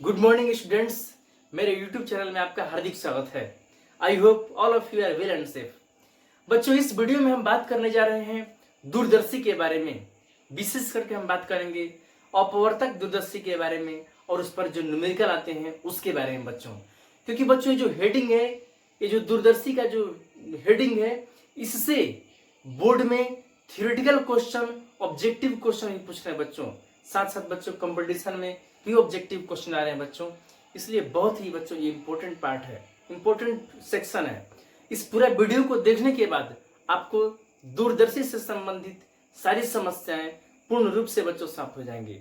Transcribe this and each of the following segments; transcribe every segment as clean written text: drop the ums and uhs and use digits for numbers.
Good morning students. मेरे YouTube channel में आपका हार्दिक स्वागत है। I hope all of you are well and safe. बच्चों, इस वीडियो में हम बात करने जा रहे हैं दूरदर्शी के बारे में। विशेष करके हम बात करेंगे अपवर्तक दूरदर्शी के बारे में और उस पर जो न्यूमेरिकल आते हैं उसके बारे में बच्चों। क्योंकि बच्चों जो हेडिंग है, ये जो दूरदर्शी का जो हेडिंग है, इससे बोर्ड में थियोरेटिकल क्वेश्चन, ऑब्जेक्टिव क्वेश्चन ही पूछ रहे हैं बच्चों। साथ साथ बच्चों कंपटीशन में भी ऑब्जेक्टिव क्वेश्चन आ रहे हैं बच्चों। इसलिए बहुत ही बच्चों ये इंपॉर्टेंट पार्ट है, इंपॉर्टेंट सेक्शन है। इस पूरा वीडियो को देखने के बाद आपको दूरदर्शी से संबंधित सारी समस्याएं पूर्ण रूप से बच्चों साफ हो जाएंगी।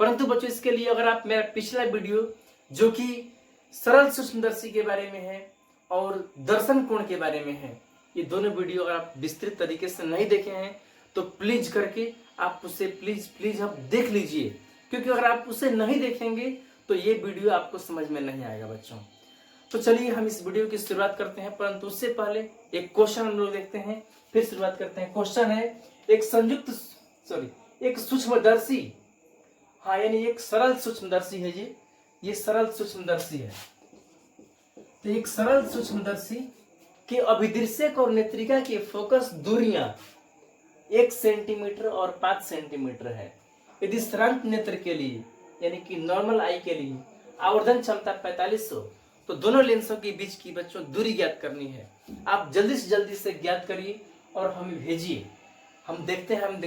परंतु बच्चों, इसके लिए अगर आप मेरा पिछला वीडियो जो कि सरल सूक्ष्मदर्शी के बारे में है और दर्शन कोण के बारे में है, ये दोनों वीडियो अगर आप विस्तृत तरीके से नहीं देखे हैं तो प्लीज करके आप उसे प्लीज आप देख लीजिए। क्योंकि अगर आप उसे नहीं देखेंगे तो ये वीडियो आपको समझ में नहीं आएगा बच्चों। तो चलिए हम इस वीडियो की शुरुआत करते हैं, परंतु उससे पहले एक क्वेश्चन हम लोग देखते हैं, फिर शुरुआत करते हैं। क्वेश्चन है एक सूक्ष्मदर्शी, हाँ यानी एक सरल सूक्ष्मदर्शी है ये सरल सूक्ष्मदर्शी है। तो एक सरल सूक्ष्मदर्शी के अभिदृश्यक और नेत्रिका की फोकस दूरियां 1 सेंटीमीटर और 5 सेंटीमीटर है। यदि श्रांत नेत्र के लिए यानी कि नॉर्मल आई के लिए आवर्धन क्षमता 4500, तो दोनों लेंसों के बीच की बच्चों दूरी ज्ञात करनी है। आप जल्दी से जल्दी से ज्ञात करिए और हमें भेजिए। हम देखते हैं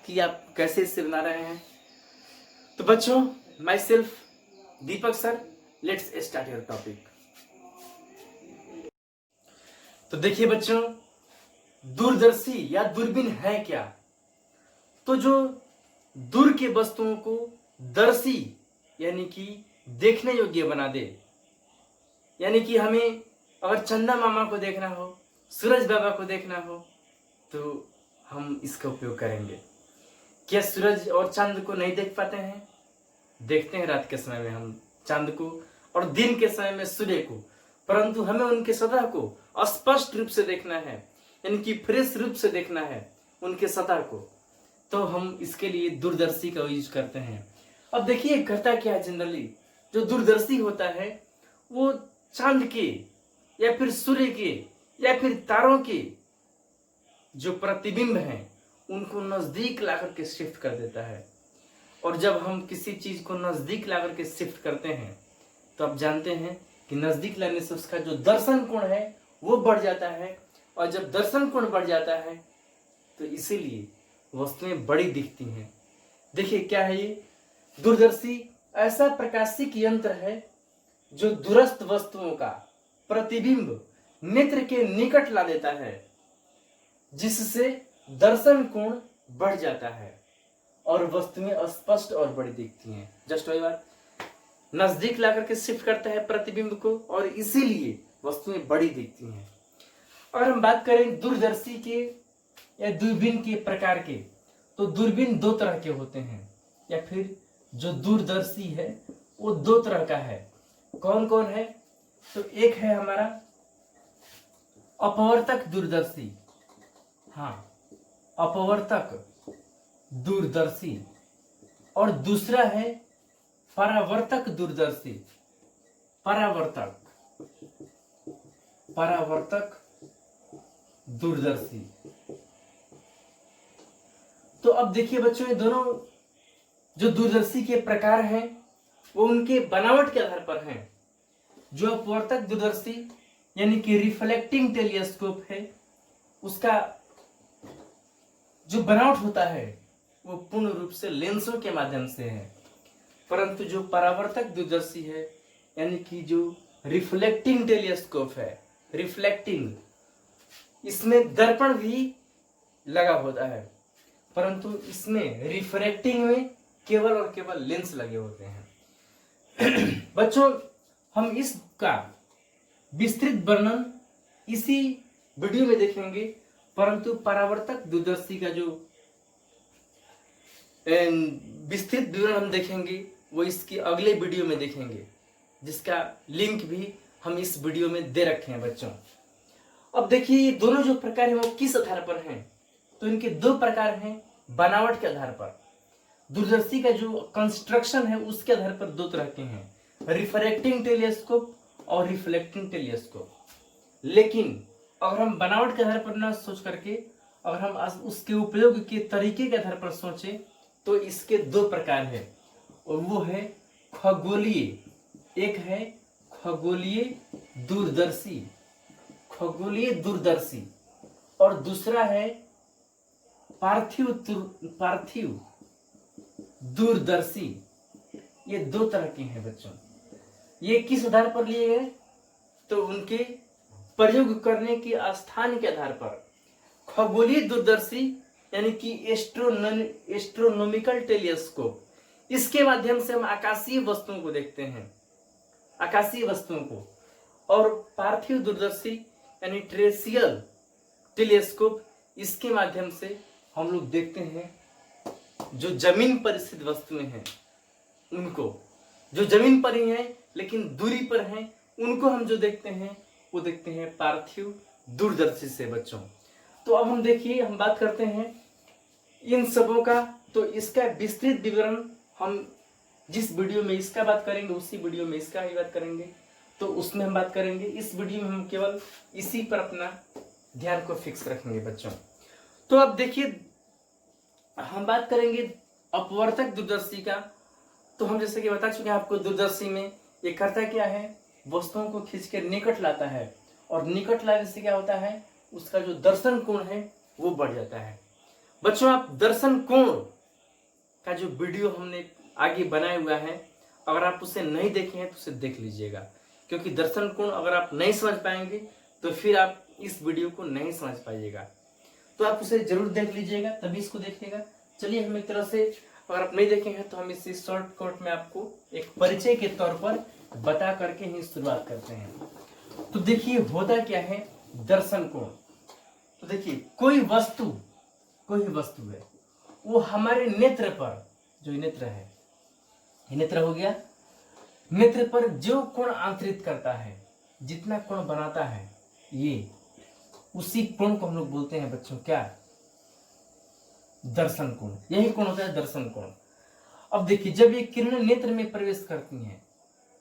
कि आप कैसे इसे बना रहे हैं। तो बच्चों, my self Deepak sir, let's start your topic. तो देखिए बच्चों, दूरदर्शी या दूरबीन है क्या? तो जो दूर के वस्तुओं को दर्शी यानी कि देखने योग्य बना दे। यानी कि हमें अगर चंदा मामा को देखना हो, सूरज बाबा को देखना हो, तो हम इसका उपयोग करेंगे। क्या सूरज और चांद को नहीं देख पाते हैं? देखते हैं रात के समय में हम चांद को और दिन के समय में सूर्य को, परंतु हमें उनके सतह को स्पष्ट रूप से देखना है, यानी कि फ्रेश रूप से देखना है उनके सतह को। तो हम इसके लिए दूरदर्शी का यूज करते हैं। अब देखिए करता क्या है, जनरली जो दूरदर्शी होता है वो चांद के या फिर सूर्य के या फिर तारों के जो प्रतिबिंब हैं उनको नजदीक लाकर के शिफ्ट कर देता है। और जब हम किसी चीज को नजदीक लाकर के शिफ्ट करते हैं तो आप जानते हैं कि नजदीक लाने से उसका जो दर्शन कोण है वो बढ़ जाता है, और जब दर्शन कोण बढ़ जाता है तो इसीलिए वस्तुएं बड़ी दिखती हैं। देखिए क्या है ये दूरदर्शी ऐसा प्रकाशिक यंत्र है जो दूरस्थ वस्तुओं का प्रतिबिंब नेत्र के निकट ला देता है, जिससे दर्शन कोण बढ़ जाता है और वस्तुएं स्पष्ट और बड़ी दिखती हैं। जस्ट वही बात, नजदीक लाकर के शिफ्ट करता है प्रतिबिंब को और इसीलिए वस्तुएं बड़ी दिखती हैं। अगर हम बात करें दूरदर्शी के या दूरबीन के प्रकार के, तो दूरबीन 2 तरह के होते हैं, या फिर जो दूरदर्शी है वो 2 तरह का है। कौन कौन है? तो एक है हमारा अपवर्तक दूरदर्शी, हाँ अपवर्तक दूरदर्शी, और दूसरा है परावर्तक दूरदर्शी। परावर्तक दूरदर्शी। तो अब देखिए बच्चों, ये दोनों जो दूरदर्शी के प्रकार हैं वो उनके बनावट के आधार पर हैं। जो अपवर्तक दूरदर्शी यानी कि रिफ्लेक्टिंग टेलीस्कोप है, उसका जो बनावट होता है वो पूर्ण रूप से लेंसों के माध्यम से है। परंतु जो परावर्तक दूरदर्शी है यानी कि जो रिफ्लेक्टिंग टेलीस्कोप है, रिफ्लेक्टिंग, इसमें दर्पण भी लगा होता है, परंतु इसमें रिफ्रैक्टिंग में केवल और केवल लेंस लगे होते हैं। बच्चों, हम इसका विस्तृत वर्णन इसी वीडियो में देखेंगे, परंतु परावर्तक दूरदर्शी का जो विस्तृत विवरण हम देखेंगे वो इसकी अगले वीडियो में देखेंगे, जिसका लिंक भी हम इस वीडियो में दे रखे हैं बच्चों। अब देखिए दोनों जो प्रकार हैं वो किस आधार पर हैं? तो इनके 2 प्रकार हैं बनावट के आधार पर। दूरदर्शी का जो कंस्ट्रक्शन है उसके आधार पर 2 तरह के हैं। रिफ्रैक्टिंग टेलीस्कोप और रिफ्लेक्टिंग टेलीस्कोप। लेकिन अगर हम बनावट के आधार पर ना सोच करके अगर हम उसके उपयोग के तरीके के आधार पर सोचें तो इसके दो प्रकार है, और वो है खगोलीय, एक है खगोलीय दूरदर्शी, खगोलीय दूरदर्शी, और दूसरा है पार्थिव पार्थिव दूरदर्शी। ये दो तरह के हैं बच्चों। ये किस आधार पर लिए गए? तो उनके प्रयोग करने के स्थान के आधार पर। खगोलीय दूरदर्शी यानी कि एस्ट्रोनॉमिकल टेलीस्कोप, इसके माध्यम से हम आकाशीय वस्तुओं को देखते हैं, आकाशीय वस्तुओं को। और पार्थिव दूरदर्शी यानी ट्रेसियल टेलीस्कोप, इसके माध्यम से हम लोग देखते हैं जो जमीन पर स्थित वस्तुएं हैं उनको, जो जमीन पर ही हैं लेकिन दूरी पर हैं, उनको हम जो देखते हैं वो देखते हैं पार्थिव दूरदर्शी से बच्चों। तो अब हम देखिए, हम बात करते हैं इन सबों का। तो इसका विस्तृत विवरण हम जिस वीडियो में इसका बात करेंगे उसी वीडियो में इसका ही बात करेंगे, तो उसमें हम बात करेंगे। इस वीडियो में हम केवल इसी पर अपना ध्यान को फिक्स रखेंगे बच्चों। तो अब देखिए, हम बात करेंगे अपवर्तक दूरदर्शी का। तो हम जैसे कि बता चुके हैं आपको, दूरदर्शी में ये करता क्या है, वस्तुओं को खींच के निकट लाता है, और निकट लाने से क्या होता है, उसका जो दर्शन कोण है वो बढ़ जाता है। बच्चों, आप दर्शन कोण का जो वीडियो हमने आगे बनाया हुआ है, अगर आप उसे नहीं देखे हैं तो उसे देख लीजिएगा, क्योंकि दर्शन कोण अगर आप नहीं समझ पाएंगे तो फिर आप इस वीडियो को नहीं समझ पाइएगा। तो आप उसे जरूर देख लीजिएगा, तभी इसको देखिएगा। चलिए, हम एक तरह से अगर आप नहीं देखे हैं तो हम इसी शॉर्टकट में आपको एक परिचय के तौर पर बता करके ही शुरुआत करते हैं। तो देखिए, होता क्या है दर्शन कोण। तो देखिए, कोई वस्तु है, वो हमारे नेत्र पर, जो नेत्र है, ये नेत्र हो गया, नेत्र पर जो कोण आंतरित करता है, जितना कोण बनाता है, ये उसी कोण को हम लोग बोलते हैं बच्चों क्या, दर्शन कोण। यही कोण होता है दर्शन कोण। अब देखिए, जब ये किरणें नेत्र में प्रवेश करती हैं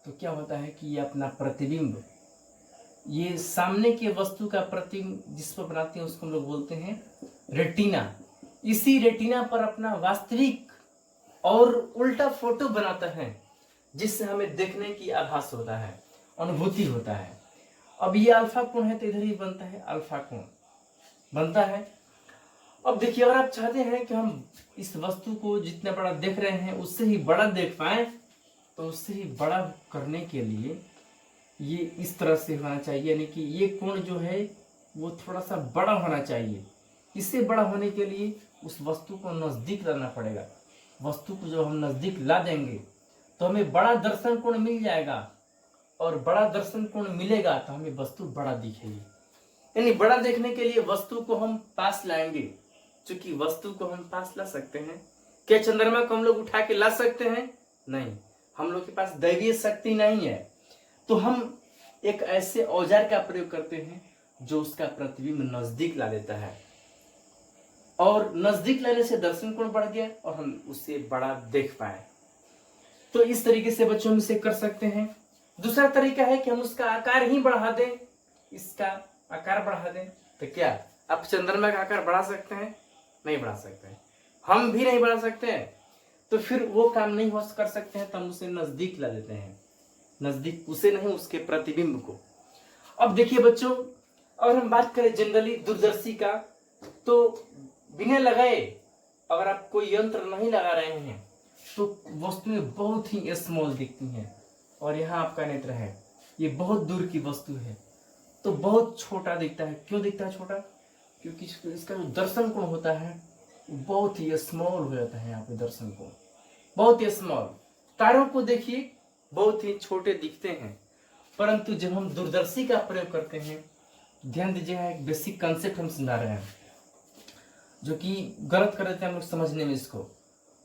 तो क्या होता है कि ये अपना प्रतिबिंब, ये सामने के वस्तु का प्रतिबिंब जिस पर बनाते हैं उसको हम लोग बोलते हैं रेटिना। इसी रेटिना पर अपना वास्तविक और उल्टा फोटो बनाता है, जिससे हमें देखने की आभास होता है, अनुभूति होता है। अब ये अल्फा कोण है तो इधर ही बनता है, अल्फा कोण बनता है। अब देखिए, अगर आप चाहते हैं कि हम इस वस्तु को जितना बड़ा देख रहे हैं उससे ही बड़ा देख पाए, तो उससे ही बड़ा करने के लिए ये इस तरह से होना चाहिए, यानी कि ये कोण जो है वो थोड़ा सा बड़ा होना चाहिए। इससे बड़ा होने के लिए उस वस्तु को नजदीक लाना पड़ेगा। वस्तु को जब हम नजदीक ला देंगे तो हमें बड़ा दर्शन कोण मिल जाएगा, और बड़ा दर्शन कोण मिलेगा तो हमें वस्तु बड़ा दिखेगी। यानी बड़ा देखने के लिए वस्तु को हम पास लाएंगे। चूंकि वस्तु को हम पास ला सकते हैं, क्या चंद्रमा को हम लोग उठा के ला सकते हैं? नहीं, हम लोग के पास दैवीय शक्ति नहीं है। तो हम एक ऐसे औजार का प्रयोग करते हैं जो उसका प्रतिबिंब नजदीक ला देता है, और नजदीक लाने से दर्शन कोण बढ़ गया और हम उससे बड़ा देख पाए। तो इस तरीके से बच्चों हम इसे कर सकते हैं। दूसरा तरीका है कि हम उसका आकार ही बढ़ा दें, इसका आकार बढ़ा दें। तो क्या आप चंद्रमा का आकार बढ़ा सकते हैं? नहीं बढ़ा सकते हैं, हम भी नहीं बढ़ा सकते हैं। तो फिर वो काम नहीं हो कर सकते हैं, तो हम उसे नजदीक ला देते हैं, नजदीक, उसे नहीं, उसके प्रतिबिंब को। अब देखिए बच्चों, अगर हम बात करें जनरली दूरदर्शी का, तो बिना लगाए अगर आप कोई यंत्र नहीं लगा रहे हैं तो वस्तुएं बहुत ही स्मॉल दिखती हैं। और यहाँ आपका नेत्र है, ये बहुत दूर की वस्तु है तो बहुत छोटा दिखता है। क्यों दिखता है छोटा? क्योंकि इसका जो दर्शन कोण होता है बहुत ही स्मॉल हो जाता है। यहाँ पे दर्शन कोण बहुत ही स्मॉल। तारों को देखिए, बहुत ही छोटे दिखते हैं, परंतु जब हम दूरदर्शी का प्रयोग करते हैं, ध्यान दीजिएगा, एक बेसिक कंसेप्ट हम समझा रहे हैं जो कि गलत कर देते हैं हम लोग समझने में इसको।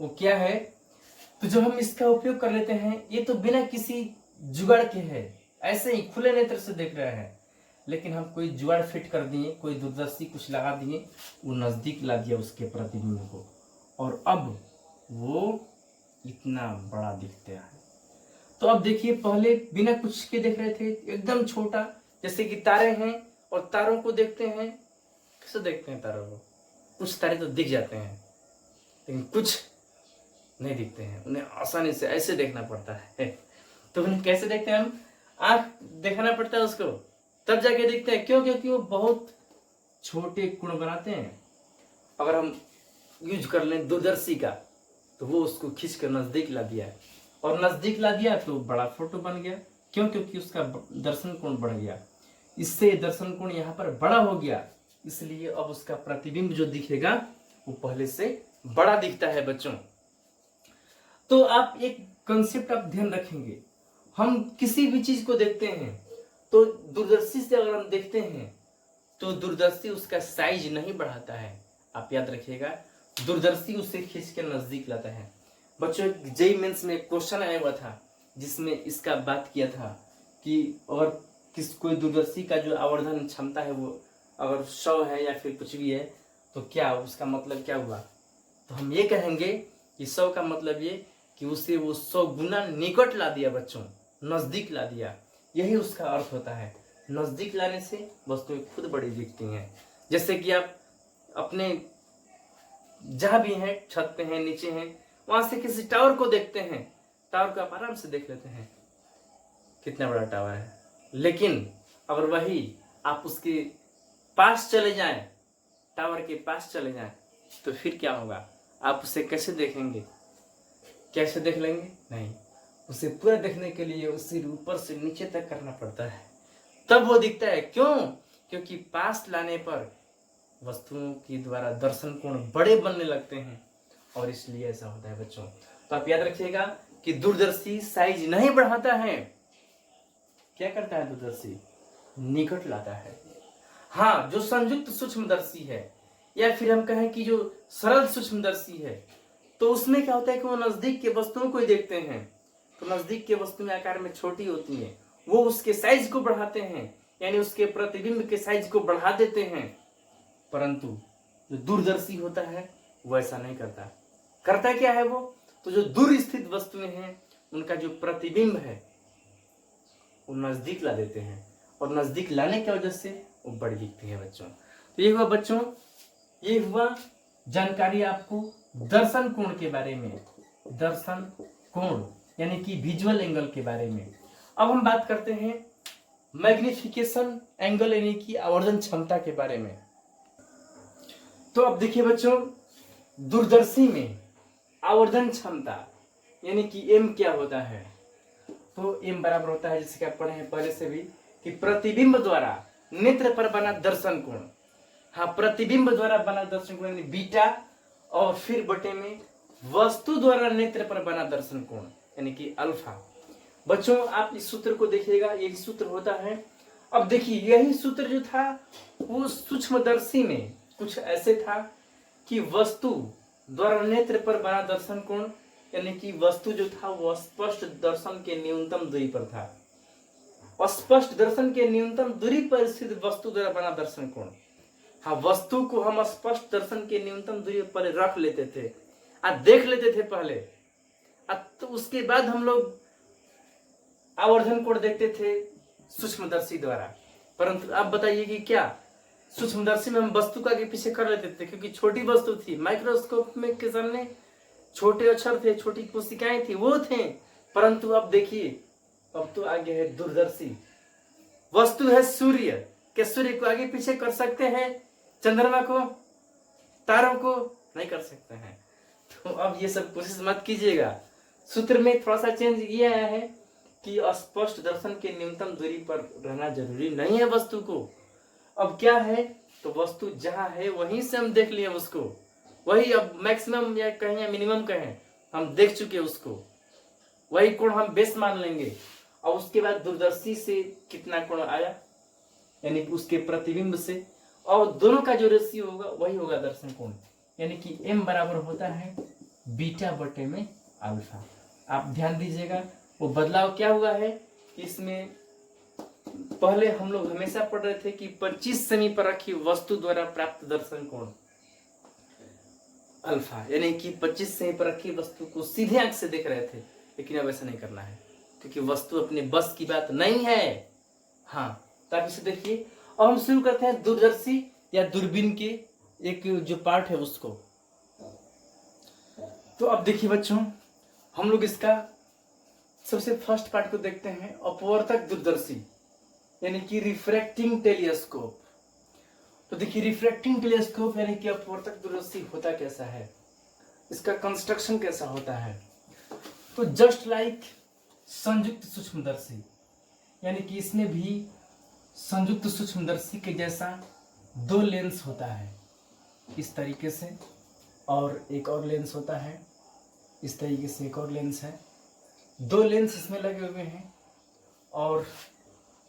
वो क्या है? तो जब हम इसका उपयोग कर लेते हैं, ये तो बिना किसी जुगाड़ के है, ऐसे ही खुले नेत्र से देख रहे हैं, लेकिन हम कोई जुगाड़ फिट कर दिए, कोई दूरदर्शी कुछ लगा दिए, वो नजदीक ला दिया उसके प्रतिबिंब को, और अब वो इतना बड़ा दिखता है। तो अब देखिए, पहले बिना कुछ के देख रहे थे, एकदम छोटा, जैसे कि तारे हैं और तारों को देखते हैं। कैसे देखते हैं तारों को? कुछ तारे तो दिख जाते हैं लेकिन कुछ नहीं दिखते हैं, उन्हें आसानी से ऐसे देखना पड़ता है। तो उन्हें कैसे देखते हैं? हम आंख दिखाना पड़ता है उसको, तब जाके दिखते हैं। क्यों? क्योंकि वो बहुत छोटे कोण बनाते हैं। अगर हम यूज कर लें दूरदर्शी का, तो वो उसको खींच कर नजदीक ला दिया, और नजदीक ला दिया तो बड़ा फोटो बन गया। क्यों? क्योंकि उसका दर्शन कोण बढ़ गया, इससे दर्शन कोण यहाँ पर बड़ा हो गया, इसलिए अब उसका प्रतिबिंब जो दिखेगा वो पहले से बड़ा दिखता है बच्चों। तो आप एक कंसेप्ट आप ध्यान रखेंगे, हम किसी भी चीज को देखते हैं तो दूरदर्शी से अगर हम देखते हैं तो दूरदर्शी उसका साइज नहीं बढ़ाता है। आप याद रखिएगा, दूरदर्शी उसे खींच के नजदीक लाता है। बच्चों, जेईई मेंस में क्वेश्चन आया हुआ था जिसमें इसका बात किया था कि अगर कोई दूरदर्शी का जो आवर्धन क्षमता है वो अगर 100 है या फिर कुछ भी है, तो क्या उसका मतलब क्या हुआ? तो हम ये कहेंगे कि 100 का मतलब ये कि उसे वो 100 गुना निकट ला दिया बच्चों, नजदीक ला दिया। यही उसका अर्थ होता है। नजदीक लाने से वस्तुएं खुद बड़ी दिखती हैं। जैसे कि आप अपने जहां भी हैं, छत पे हैं, नीचे हैं, वहां से किसी टावर को देखते हैं, टावर को आप आराम से देख लेते हैं कितना बड़ा टावर है। लेकिन अगर वही आप उसके पास चले जाएं, टावर के पास चले जाएं, तो फिर क्या होगा? आप उसे कैसे देखेंगे? कैसे देख लेंगे? नहीं, उसे पूरा देखने के लिए उसे ऊपर से नीचे तक करना पड़ता है, तब वो दिखता है। क्यों? क्योंकि पास लाने पर वस्तुओं के द्वारा दर्शन कोण बड़े बनने लगते हैं, और इसलिए ऐसा होता है बच्चों। तो आप याद रखिएगा कि दूरदर्शी साइज नहीं बढ़ाता है। क्या करता है दूरदर्शी? निकट लाता है। हाँ, जो संयुक्त सूक्ष्मदर्शी है या फिर हम कहें कि जो सरल सूक्ष्मदर्शी है, तो उसमें क्या होता है कि वो नजदीक के वस्तुओं को ही देखते हैं। तो नजदीक के वस्तुएं आकार में छोटी होती हैं, वो उसके साइज को बढ़ाते हैं, यानी उसके प्रतिबिंब के साइज को बढ़ा देते हैं। परंतु जो दूरदर्शी होता है वो ऐसा नहीं करता। करता क्या है वो? तो जो दूर स्थित वस्तुएं हैं उनका जो प्रतिबिंब है वो नजदीक ला देते हैं, और नजदीक लाने की वजह से वो बड़ी दिखती है बच्चों। तो ये हुआ बच्चों, ये हुआ जानकारी आपको दर्शन कोण के बारे में, दर्शन कोण यानी कि विजुअल एंगल के बारे में। अब हम बात करते हैं मैग्निफिकेशन एंगल यानी कि आवर्धन क्षमता के बारे में। तो अब देखिए बच्चों, दूरदर्शी में आवर्धन क्षमता यानी कि एम क्या होता है? तो एम बराबर होता है, जैसे कि आप पढ़े हैं पहले से भी, कि प्रतिबिंब द्वारा नेत्र पर बना दर्शन कोण। हाँ, प्रतिबिंब द्वारा बना दर्शन कोण यानी बीटा, और फिर बटे में वस्तु द्वारा नेत्र पर बना दर्शन कोण यानी कि अल्फा। बच्चों, आप इस सूत्र को देखिएगा, यही सूत्र होता है। अब देखिए, यही सूत्र जो था वो सूक्ष्मदर्शी में कुछ ऐसे था कि वस्तु द्वारा नेत्र पर बना दर्शन कोण यानी कि वस्तु जो था वो स्पष्ट दर्शन के न्यूनतम दूरी पर था। स्पष्ट दर्शन के न्यूनतम दूरी पर स्थित वस्तु द्वारा बना दर्शन कोण। हाँ, वस्तु को हम स्पष्ट दर्शन के न्यूनतम दूरी पर रख लेते थे, देख लेते थे पहले, तो उसके बाद हम लोग आवर्धन कोण देखते थे सूक्ष्मदर्शी द्वारा। परंतु आप बताइए कि क्या सूक्ष्मदर्शी में हम वस्तु का आगे पीछे कर लेते थे, क्योंकि छोटी वस्तु थी। माइक्रोस्कोप में के सामने छोटे अक्षर थे, छोटी कोशिकाएं थी, वो थे। परंतु अब देखिए, अब तो आगे है दूरदर्शी। वस्तु है सूर्य, क्या सूर्य को आगे पीछे कर सकते हैं? चंद्रमा को, तारों को नहीं कर सकते हैं। तो अब ये सब कोशिश मत कीजिएगा। सूत्र में थोड़ा सा चेंज ये आया है कि स्पष्ट दर्शन के न्यूनतम दूरी पर रहना जरूरी नहीं है वस्तु को। अब क्या है, तो वस्तु जहां है वहीं से हम देख लिए उसको, वही अब मैक्सिमम या कहें या मिनिमम कहें, हम देख चुके उसको, वही कोण हम बेस मान लेंगे। और उसके बाद दूरदर्शी से कितना कोण आया यानी कि उसके प्रतिबिंब से, और दोनों का जो रेशियो होगा वही होगा दर्शन कोण, यानी कि m बराबर होता है बीटा बटे में अल्फा। आप ध्यान दीजिएगा, वो बदलाव क्या हुआ है कि इसमें पहले हम लोग हमेशा पढ़ रहे थे कि 25 सेमी पर रखी वस्तु द्वारा प्राप्त दर्शन कोण अल्फा, यानी कि 25 सेमी पर रखी वस्तु को सीधे आंख से देख रहे थे, लेकिन अब ऐसा नहीं करना है। क्योंकि वस्तु अपने बस की बात नहीं है। हाँ, तो आप इसे देखिए। और हम शुरू करते हैं दूरदर्शी या दूरबीन के एक जो पार्ट है उसको। तो अब देखिए बच्चों, हम लोग इसका सबसे फर्स्ट पार्ट को देखते हैं, अपवर्तक दूरदर्शी यानी कि रिफ्रैक्टिंग टेलीस्कोप। तो देखिए, रिफ्रैक्टिंग टेलीस्कोप यानी कि अपवर्तक दूरदर्शी होता कैसा है, इसका कंस्ट्रक्शन कैसा होता है। तो जस्ट लाइक संयुक्त सूक्ष्मदर्शी, यानी कि इसमें भी संयुक्त सूक्ष्मदर्शी के जैसा दो लेंस होता है इस तरीके से, और एक और लेंस होता है इस तरीके से, एक और लेंस है। दो लेंस इसमें लगे हुए हैं, और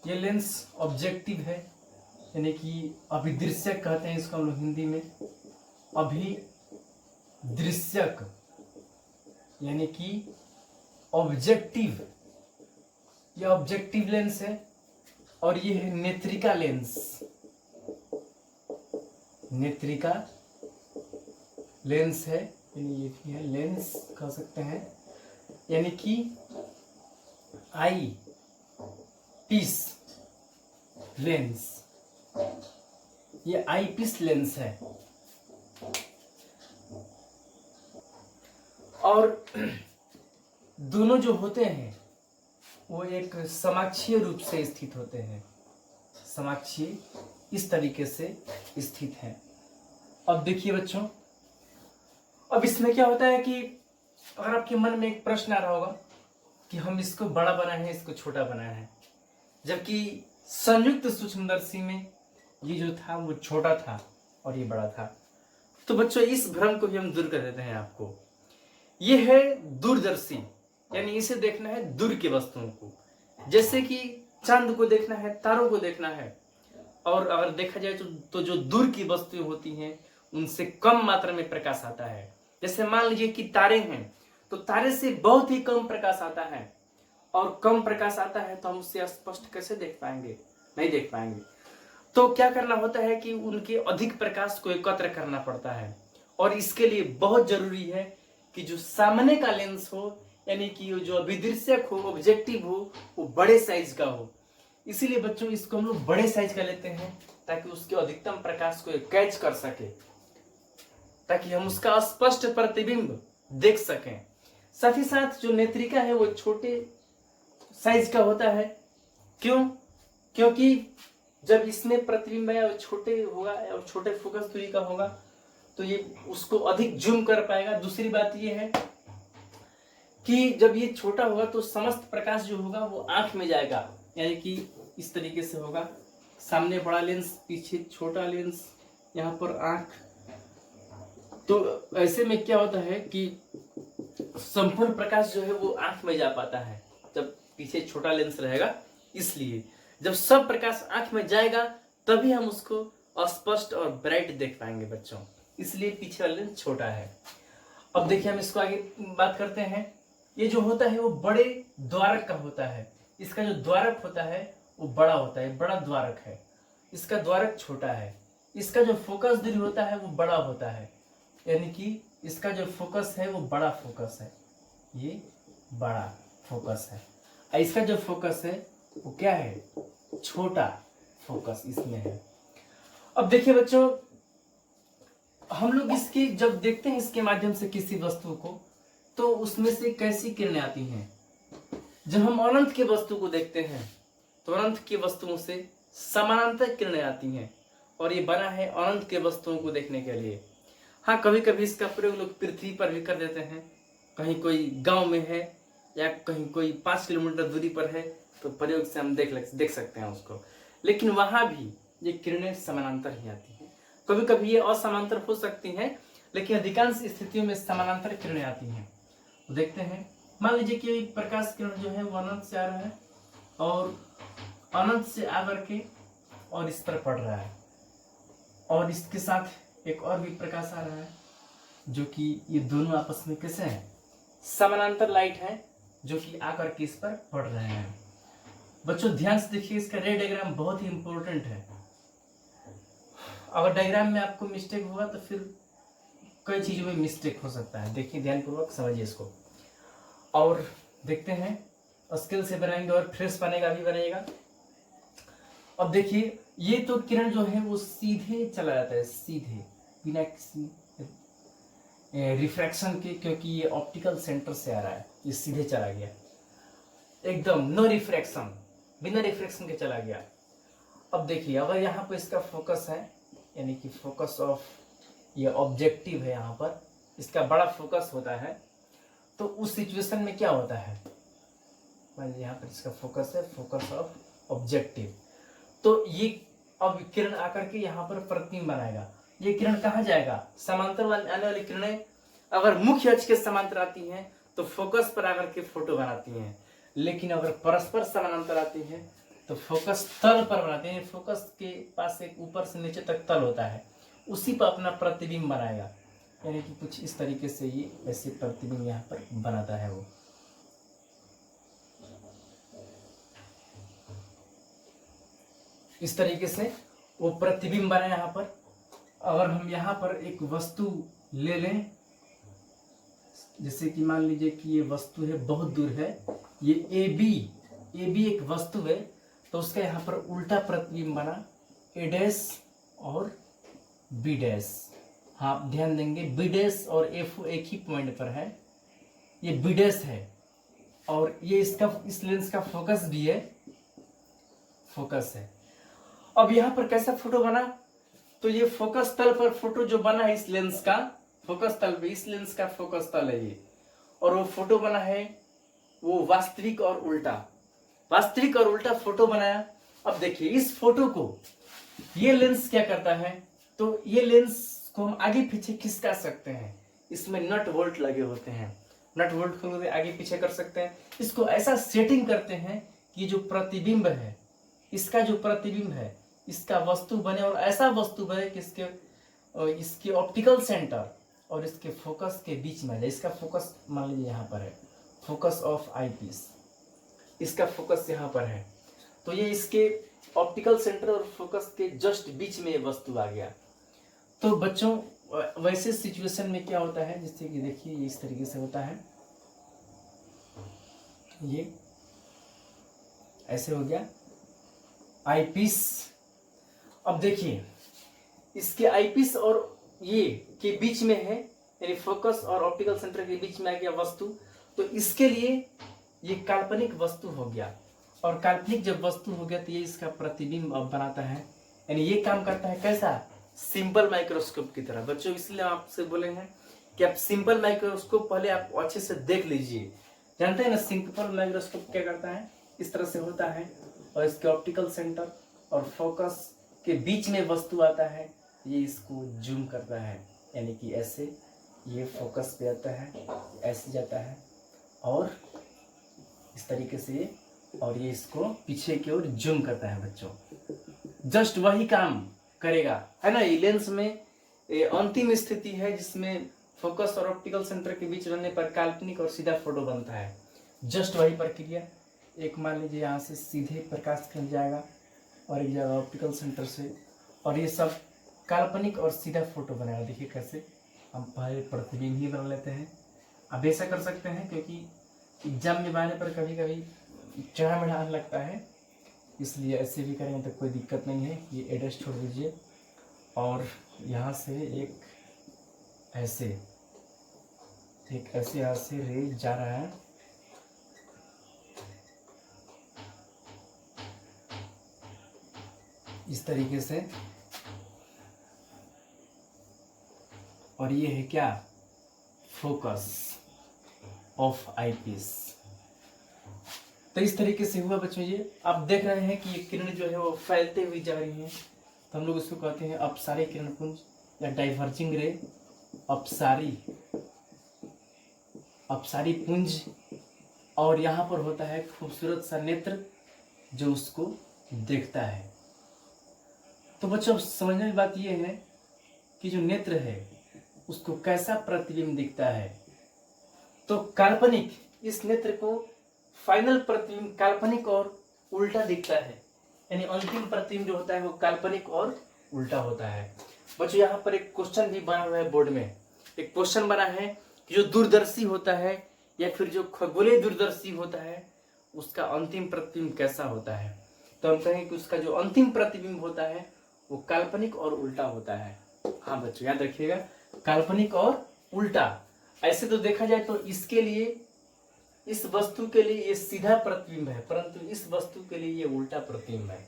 ये लेंस ऑब्जेक्टिव है, यानी कि अभिदृश्यक कहते हैं इसको हम लोग हिंदी में। अभिदृश्यक यानी कि ऑब्जेक्टिव, ये ऑब्जेक्टिव लेंस है। और ये है नेत्रिका लेंस, नेत्रिका लेंस है, यानी ये भी है लेंस कह सकते हैं, यानी कि आई पीस लेंस, ये आई पीस लेंस है। और दोनों जो होते हैं वो एक समाक्षीय रूप से स्थित होते हैं, समाक्षीय इस तरीके से स्थित है। अब देखिए बच्चों, अब इसमें क्या होता है कि अगर आपके मन में एक प्रश्न आ रहा होगा कि हम इसको बड़ा बनाए हैं, इसको छोटा बनाया है, जबकि संयुक्त सूक्ष्मदर्शी में ये जो था वो छोटा था और ये बड़ा था। तो बच्चों, इस भ्रम को भी हम दूर कर देते हैं आपको। ये है दूरदर्शी, यानी इसे देखना है दूर की वस्तुओं को, जैसे कि चांद को देखना है, तारों को देखना है। और अगर देखा जाए तो जो दूर की वस्तुएं होती हैं उनसे कम मात्रा में प्रकाश आता है। जैसे मान लीजिए कि तारे हैं, तो तारे से बहुत ही कम प्रकाश आता है, और कम प्रकाश आता है तो हम उससे स्पष्ट कैसे देख पाएंगे, नहीं देख पाएंगे। तो क्या करना होता है कि उनके अधिक प्रकाश को एकत्र करना पड़ता है, और इसके लिए बहुत जरूरी है कि जो सामने का लेंस हो, यानी कि जो अभिदृश्यक हो, ऑब्जेक्टिव हो, वो बड़े साइज का हो। इसीलिए बच्चों इसको हम लोग बड़े साइज का लेते हैं, ताकि उसके अधिकतम प्रकाश को कैच कर सके, ताकि हम उसका स्पष्ट प्रतिबिंब देख सकें। साथ ही साथ जो नेत्रिका है वो छोटे साइज का होता है। क्यों? क्योंकि जब इसमें प्रतिबिंब है वो छोटे होगा और छोटे फोकस दूरी का होगा, तो ये उसको अधिक जूम कर पाएगा। दूसरी बात ये है कि जब ये छोटा होगा तो समस्त प्रकाश जो होगा वो आंख में जाएगा, यानी कि इस तरीके से होगा, सामने बड़ा लेंस, पीछे छोटा लेंस, यहाँ पर आंख। तो ऐसे में क्या होता है कि संपूर्ण प्रकाश जो है वो आंख में जा पाता है जब पीछे छोटा लेंस रहेगा। इसलिए जब सब प्रकाश आंख में जाएगा तभी हम उसको स्पष्ट और ब्राइट देख पाएंगे बच्चों, इसलिए पीछे वाला लेंस छोटा है। अब देखिए, हम इसको आगे बात करते हैं। ये जो होता है वो बड़े द्वारक का होता है। इसका जो द्वारक होता है वो बड़ा होता है, बड़ा द्वारक है। इसका द्वारक छोटा है। इसका जो फोकस दूरी होता है वो बड़ा होता है, यानी कि इसका जो फोकस है वो बड़ा फोकस है, ये बड़ा फोकस है। और इसका जो फोकस है वो क्या है, छोटा फोकस इसमें है। अब देखिए बच्चों, हम लोग इसकी जब देखते हैं इसके माध्यम से किसी वस्तु को, तो उसमें से कैसी किरणें आती हैं। जब हम अनंत के वस्तु को देखते हैं तो अनंत की वस्तुओं से समानांतर किरणें आती हैं, और ये बना है अनंत के वस्तुओं को देखने के लिए। हाँ, कभी कभी इसका प्रयोग लोग पृथ्वी पर भी कर देते हैं। कहीं कोई गांव में है या कहीं कोई 5 किलोमीटर दूरी पर है तो प्रयोग से हम देख सकते हैं उसको, लेकिन वहां भी ये किरणें समानांतर ही आती हैं। कभी कभी ये असमांतर हो सकती हैं, लेकिन अधिकांश स्थितियों में समानांतर किरणें आती हैं। तो देखते हैं, मान लीजिए कि प्रकाश किरण जो है वो अनंत से आ रहा है और अनंत से आकर के और इस पर पड़ रहा है, और इसके साथ एक और भी प्रकाश आ रहा है, जो कि ये दोनों आपस में कैसे हैं, समानांतर लाइट है, जो कि आकर के इस पर पड़ रहे हैं। बच्चों ध्यान से देखिए, इसका रे डायग्राम बहुत ही इंपॉर्टेंट है। अगर डायग्राम में आपको मिस्टेक होगा तो फिर कई चीजों में मिस्टेक हो सकता है। देखिए ध्यानपूर्वक समझिए इसको। और देखते हैं स्केल से बनाएंगे और फ्रेश बनेगा भी बनेगा। अब देखिए ये तो किरण जो है वो सीधे चला जाता है, सीधे बिना किसी रिफ्रैक्शन के, क्योंकि ये ऑप्टिकल सेंटर से आ रहा है, ये सीधे चला गया एकदम, नो रिफ्रैक्शन, बिना रिफ्रैक्शन के चला गया। अब देखिए अगर यहाँ पर इसका फोकस है, यानी कि फोकस ऑफ ये ऑब्जेक्टिव है, यहाँ पर इसका बड़ा फोकस होता है, तो उस सिचुएशन में क्या होता है, मान लीजिए यहाँ पर इसका फोकस है, फोकस ऑफ ऑब्जेक्टिव, तो ये अब किरण आकर के यहाँ पर प्रतिबिंब बनाएगा। ये किरण कहाँ जाएगा, समांतर आने वाली किरणें अगर मुख्य अक्ष के समांतर आती हैं तो फोकस पर आकर के फोटो बनाती हैं, लेकिन अगर परस्पर समानांतर आती हैं तो फोकस तल पर बनाते हैं। फोकस के पास एक ऊपर से नीचे तक तल होता है, उसी पर अपना प्रतिबिंब बनाएगा, यानी कि कुछ इस तरीके से ये ऐसे प्रतिबिंब यहाँ पर बनाता है। वो इस तरीके से वो प्रतिबिंब बना यहाँ पर। अगर हम यहाँ पर एक वस्तु ले लें, जैसे कि मान लीजिए कि ये वस्तु है, बहुत दूर है, ये ए बी एक वस्तु है, तो उसका यहाँ पर उल्टा प्रतिबिंब बना, ए डैश और बी डैश। हाँ आप ध्यान देंगे, बी डैश और एफ एक ही पॉइंट पर है, ये बी डैश है, और ये इसका इस लेंस का फोकस भी है, फोकस है। अब यहाँ पर कैसा फोटो बना, तो ये फोकस तल पर फोटो जो बना है इस लेंस का, फोकस तल पे, इस लेंस का फोकस तल है ये, और वो फोटो बना है वो वास्तविक और उल्टा, वास्तविक और उल्टा फोटो बनाया। अब देखिए इस फोटो को ये लेंस क्या करता है, तो ये लेंस को हम आगे पीछे खिसका सकते हैं, इसमें नट बोल्ट लगे होते हैं, नट बोल्ट को आगे पीछे कर सकते हैं। इसको ऐसा सेटिंग करते हैं कि जो प्रतिबिंब है, इसका जो प्रतिबिंब है, इसका वस्तु बने, और ऐसा वस्तु बने कि इसके ऑप्टिकल सेंटर और इसके फोकस के बीच में है। इसका फोकस मान लीजिए यहाँ पर है, फोकस ऑफ आई पीस, इसका फोकस यहाँ पर है, तो ये इसके ऑप्टिकल सेंटर और फोकस के जस्ट बीच में ये वस्तु आ गया। तो बच्चों वैसे सिचुएशन में क्या होता है, जैसे कि देखिए ये इस तरीके से होता है, ये ऐसे हो गया आई पीस। अब देखिए इसके आई पीस और ये के बीच में है, यानी फोकस और ऑप्टिकल सेंटर के बीच में आ गया वस्तु, तो इसके लिए ये काल्पनिक वस्तु हो गया, और काल्पनिक जब वस्तु हो गया तो ये इसका प्रतिबिंब अब बनाता है, यानी ये काम करता है कैसा, सिंपल माइक्रोस्कोप की तरह। बच्चों इसलिए आपसे बोले हैं कि आप सिंपल माइक्रोस्कोप पहले आप अच्छे से देख लीजिए। जानते हैं ना सिंपल माइक्रोस्कोप क्या करता है, इस तरह से होता है, और इसके ऑप्टिकल सेंटर और फोकस के बीच में वस्तु आता है, ये इसको जूम करता है, यानी कि ऐसे ये फोकस पे आता है, ऐसे जाता है, और इस तरीके से, और ये इसको पीछे की ओर जूम करता है। बच्चों जस्ट वही काम करेगा, है ना। ये लेंस में अंतिम स्थिति है जिसमें फोकस और ऑप्टिकल सेंटर के बीच रहने पर काल्पनिक और सीधा फोटो बनता है, जस्ट वही प्रक्रिया। एक मान लीजिए यहाँ से सीधे प्रकाश किरण जाएगा और एक जाएगा ऑप्टिकल सेंटर से, और ये सब काल्पनिक और सीधा फोटो बनेगा। देखिए कैसे हम पहले प्रतिबिंब ही बना लेते हैं। अब ऐसा कर सकते हैं क्योंकि एग्जाम में बनाने पर कभी कभी टेढ़ा मेढ़ा आने लगता है, इसलिए ऐसे भी करेंगे तो कोई दिक्कत नहीं है। ये एड्रेस छोड़ दीजिए, और यहाँ से एक ऐसे, ठीक ऐसे यहाँ से रे जा रहा है, इस तरीके से, और ये है क्या, फोकस ऑफ आई पीस। तो इस तरीके से हुआ बच्चों। ये आप देख रहे हैं कि ये किरण जो है वो फैलते हुए जा रही है, तो हम लोग इसको कहते हैं अपसारी किरण पुंज या डाइवर्जिंग रे, अपसारी पुंज। और यहाँ पर होता है खूबसूरत सा नेत्र जो उसको देखता है। तो बच्चों समझने की बात यह है कि जो नेत्र है उसको कैसा प्रतिबिंब दिखता है, तो काल्पनिक, इस नेत्र को फाइनल प्रतिबिंब काल्पनिक और उल्टा दिखता है, यानी अंतिम प्रतिबिंब जो होता है वो काल्पनिक और उल्टा होता है। बच्चों यहाँ पर एक क्वेश्चन भी बना हुआ है बोर्ड में, एक क्वेश्चन बना है कि जो दूरदर्शी होता है या फिर जो खगोलीय दूरदर्शी होता है उसका अंतिम प्रतिबिंब कैसा होता है, तो हम कहेंगे कि उसका जो अंतिम प्रतिबिंब होता है वो काल्पनिक और उल्टा होता है। हाँ बच्चों याद रखिएगा, काल्पनिक और उल्टा। ऐसे तो देखा जाए तो इसके लिए, इस वस्तु के लिए ये सीधा प्रतिबिंब है, परंतु इस वस्तु के लिए ये उल्टा प्रतिबिंब है।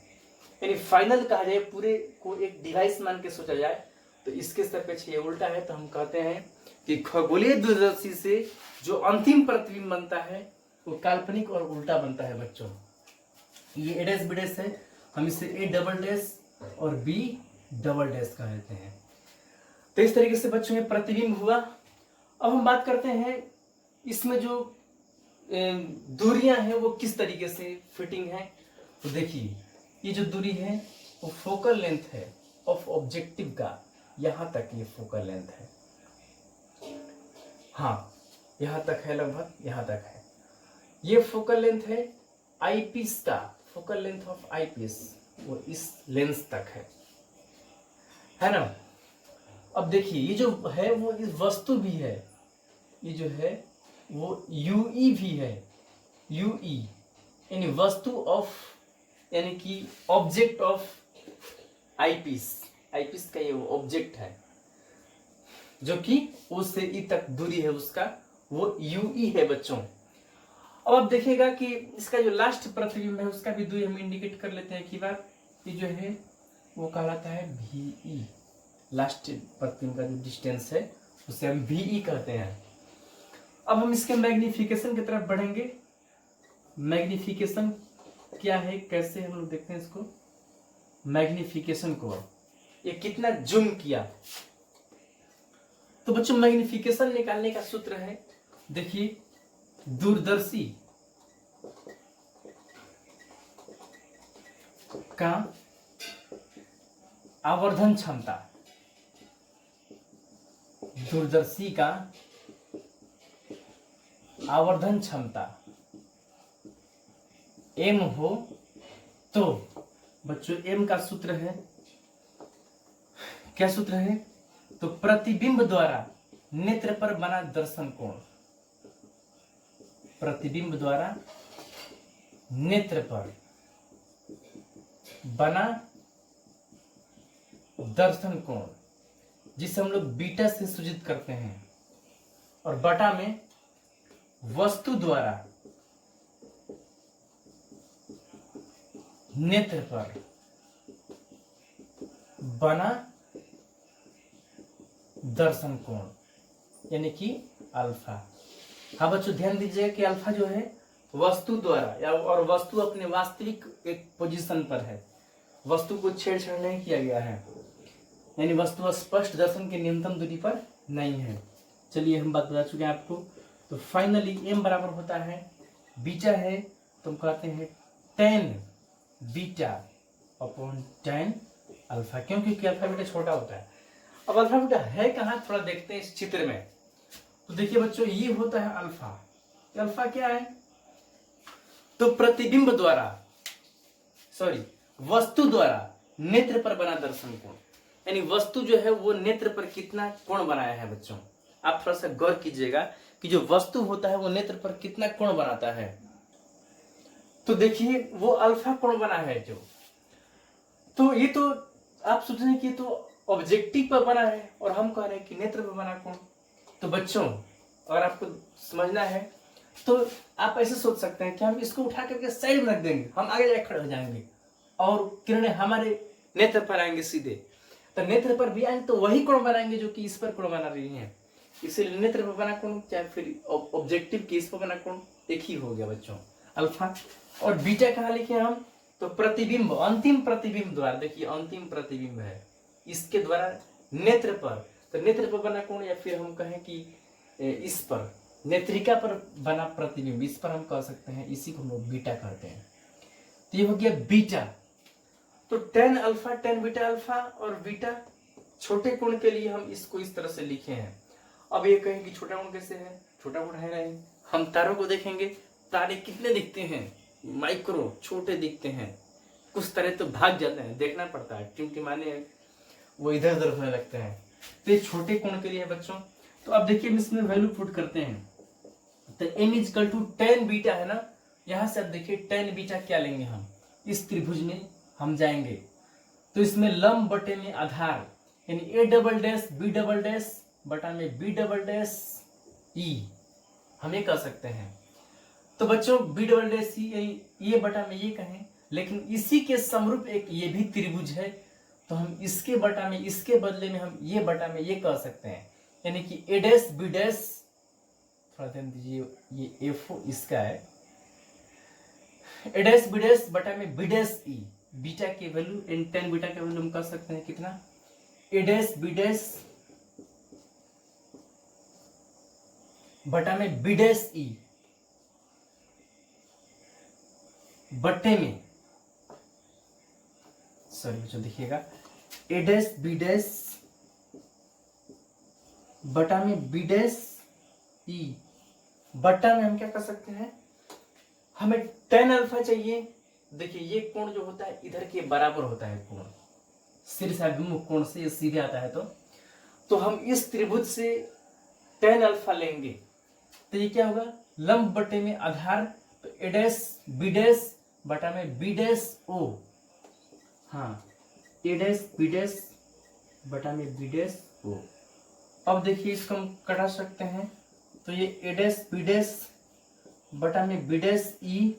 यानी फाइनल कहा जाए, पूरे को एक डिवाइस मान के सोचा जाए तो इसके सापेक्ष ये उल्टा है। तो हम कहते हैं कि खगोलीय दूरदर्शी से जो अंतिम प्रतिबिंब बनता है वो काल्पनिक और उल्टा बनता है बच्चों। ये ए डैश बी डैश है, हम इसे ए डबल डैश और बी डबल डैश कहते हैं। तो इस तरीके से बच्चों ये प्रतिबिंब हुआ। अब हम बात करते हैं इसमें जो दूरियां हैं वो किस तरीके से फिटिंग है। तो देखिए ये जो दूरी है वो फोकल लेंथ है ऑफ ऑब्जेक्टिव का, यहां तक ये फोकल लेंथ है। हाँ यहां तक है, लगभग यहां तक है। ये फोकल लेंथ है आईपीस का, फोकल लेंथ ऑफ आईपीस वो इस लेंस तक है ना। अब देखिए ये जो है वो इस वस्तु भी है, ये जो है वो यूई भी है, यूई यानी वस्तु ऑफ, यानी कि ऑब्जेक्ट ऑफ आईपीस। आईपीस का ये वो ऑब्जेक्ट है जो कि ओ से ई तक दूरी है उसका, वो यूई है बच्चों। अब आप देखिएगा कि इसका जो लास्ट प्रतिबिंब है उसका भी दूरी हम इंडिकेट कर लेते हैं एक ही बार। ये जो है वो कहलाता है VE, लास्ट प्रतिबिंब का जो डिस्टेंस है उसे हम VE कहते हैं। अब हम इसके मैग्निफिकेशन की तरफ बढ़ेंगे। मैग्निफिकेशन क्या है, कैसे हम लोग देखते हैं इसको, मैग्निफिकेशन को ये कितना जूम किया। तो बच्चों मैग्निफिकेशन निकालने का सूत्र है, देखिए दूरदर्शी का आवर्धन क्षमता, दूरदर्शी का आवर्धन क्षमता m हो तो बच्चों m का सूत्र है, क्या सूत्र है, तो प्रतिबिंब द्वारा नेत्र पर बना दर्शन कोण, प्रतिबिंब द्वारा नेत्र पर बना दर्शन कोण, जिसे हम लोग बीटा से सूचित करते हैं, और बटा में वस्तु द्वारा नेत्र पर बना दर्शन कोण यानी कि अल्फा। हाँ बच्चों ध्यान दीजिए कि अल्फा जो है वस्तु द्वारा, या और वस्तु अपने वास्तविक एक पोजीशन पर है, वस्तु को छेड़छाड़ नहीं किया गया है, यानी वस्तु स्पष्ट दर्शन के न्यूनतम दूरी पर नहीं है। चलिए हम बात बता चुके हैं आपको। तो फाइनली m बराबर होता है बीटा है, तो हम कहते हैं tan beta upon tan alpha, क्योंकि अल्फा बीटा छोटा होता है। अब अल्फा बीटा है कहाँ, थोड़ा देखते हैं इस चित्र में। तो देखिए बच्चों ये होता है अल्फा। अल्फा क्या है, तो प्रतिबिंब द्वारा, सॉरी वस्तु द्वारा नेत्र पर बना दर्शन कोण, यानी वस्तु जो है वो नेत्र पर कितना कोण बनाया है बच्चों। आप थोड़ा सा गौर कीजिएगा कि जो वस्तु होता है वो नेत्र पर कितना कोण बनाता है। तो देखिए वो अल्फा कोण बना है जो, तो ये तो आप सोच रहे हैं कि तो ऑब्जेक्टिव पर बना है और हम कह रहे हैं कि नेत्र पर बना कोण। तो बच्चों अगर आपको समझना है तो आप ऐसे सोच सकते हैं कि हम इसको उठा करके साइड में रख देंगे, हम आगे जाके खड़े हो जाएंगे और किरणें हमारे नेत्र पर आएंगे सीधे। तो नेत्र पर भी आएंगे तो वही कोण बनाएंगे जो कि इस पर कोण बना रही है, इसीलिए नेत्र पर बना कोण चाहे फिर ऑब्जेक्टिव के इस पर बना कोण एक ही हो गया बच्चों अल्फा। और बीटा कहाँ लिखे हम, तो प्रतिबिंब, अंतिम प्रतिबिंब द्वारा, देखिए अंतिम प्रतिबिंब है इसके द्वारा नेत्र पर, तो नेत्र पर बना कोण, या फिर हम कहें कि इस पर नेत्रिका पर बना प्रतिबिंब, इस पर हम कह सकते हैं, इसी को हम लोग बीटा कहते हैं। तो ये हो गया बीटा। तो tan alpha, tan beta alpha और बीटा छोटे कोण के लिए हम इसको इस तरह से लिखे हैं। अब ये कहें कि छोटा कोण कैसे है, छोटा कोण है नहीं। हम तारों को देखेंगे, तारे कितने दिखते हैं, माइक्रो छोटे दिखते हैं, कुछ तारे तो भाग जाते हैं, देखना पड़ता है क्योंकि माने वो इधर उधर होने लगते हैं। तो ये छोटे कोण के लिए है बच्चों। तो अब देखिए हम इसमें वैल्यू पुट करते हैं, तो m is equal to tan beta है ना, यहां से अब देखिए tan बीटा क्या लेंगे हम, इस त्रिभुज में हम जाएंगे तो इसमें लंब बटे में आधार यानी a double dash b double dash बटा में b डबल डैश e हम ये कह सकते हैं। तो बच्चों b डबल डैश e ये बटा में ये कहें, लेकिन इसी के समरूप एक ये भी त्रिभुज है तो हम इसके बटा में इसके बदले में हम ये बटा में ये कह सकते हैं, यानी कि a डैश b डैश, थोड़ा ध्यान दीजिए ये f इसका है, a डैश b डैश बटा में b डैश e, बीटा के वैल्यू इन tan बीटा के वैल्यू हम कह सकते हैं कितना, a डैश b डैश बटा में b डैश e बट्टे में, सॉरी बच्चों देखिएगा, a डैश b डैश बटा में b डैश e बटा में हम क्या कर सकते हैं, हमें tan अल्फा चाहिए। देखिए ये कोण जो होता है इधर के बराबर होता है, कोण शीर्ष अभिमुख कोण से ये सीधे आता है तो हम इस त्रिभुज से tan अल्फा लेंगे तो ये क्या होगा, लंब बटे में आधार, तो a डैश b डैश बटा में b डैश o, हाँ a डैश b डैश बटा में b डैश o। अब देखिए इसको हम कटा सकते हैं तो ये a डैश b डैश बटा में b डैश e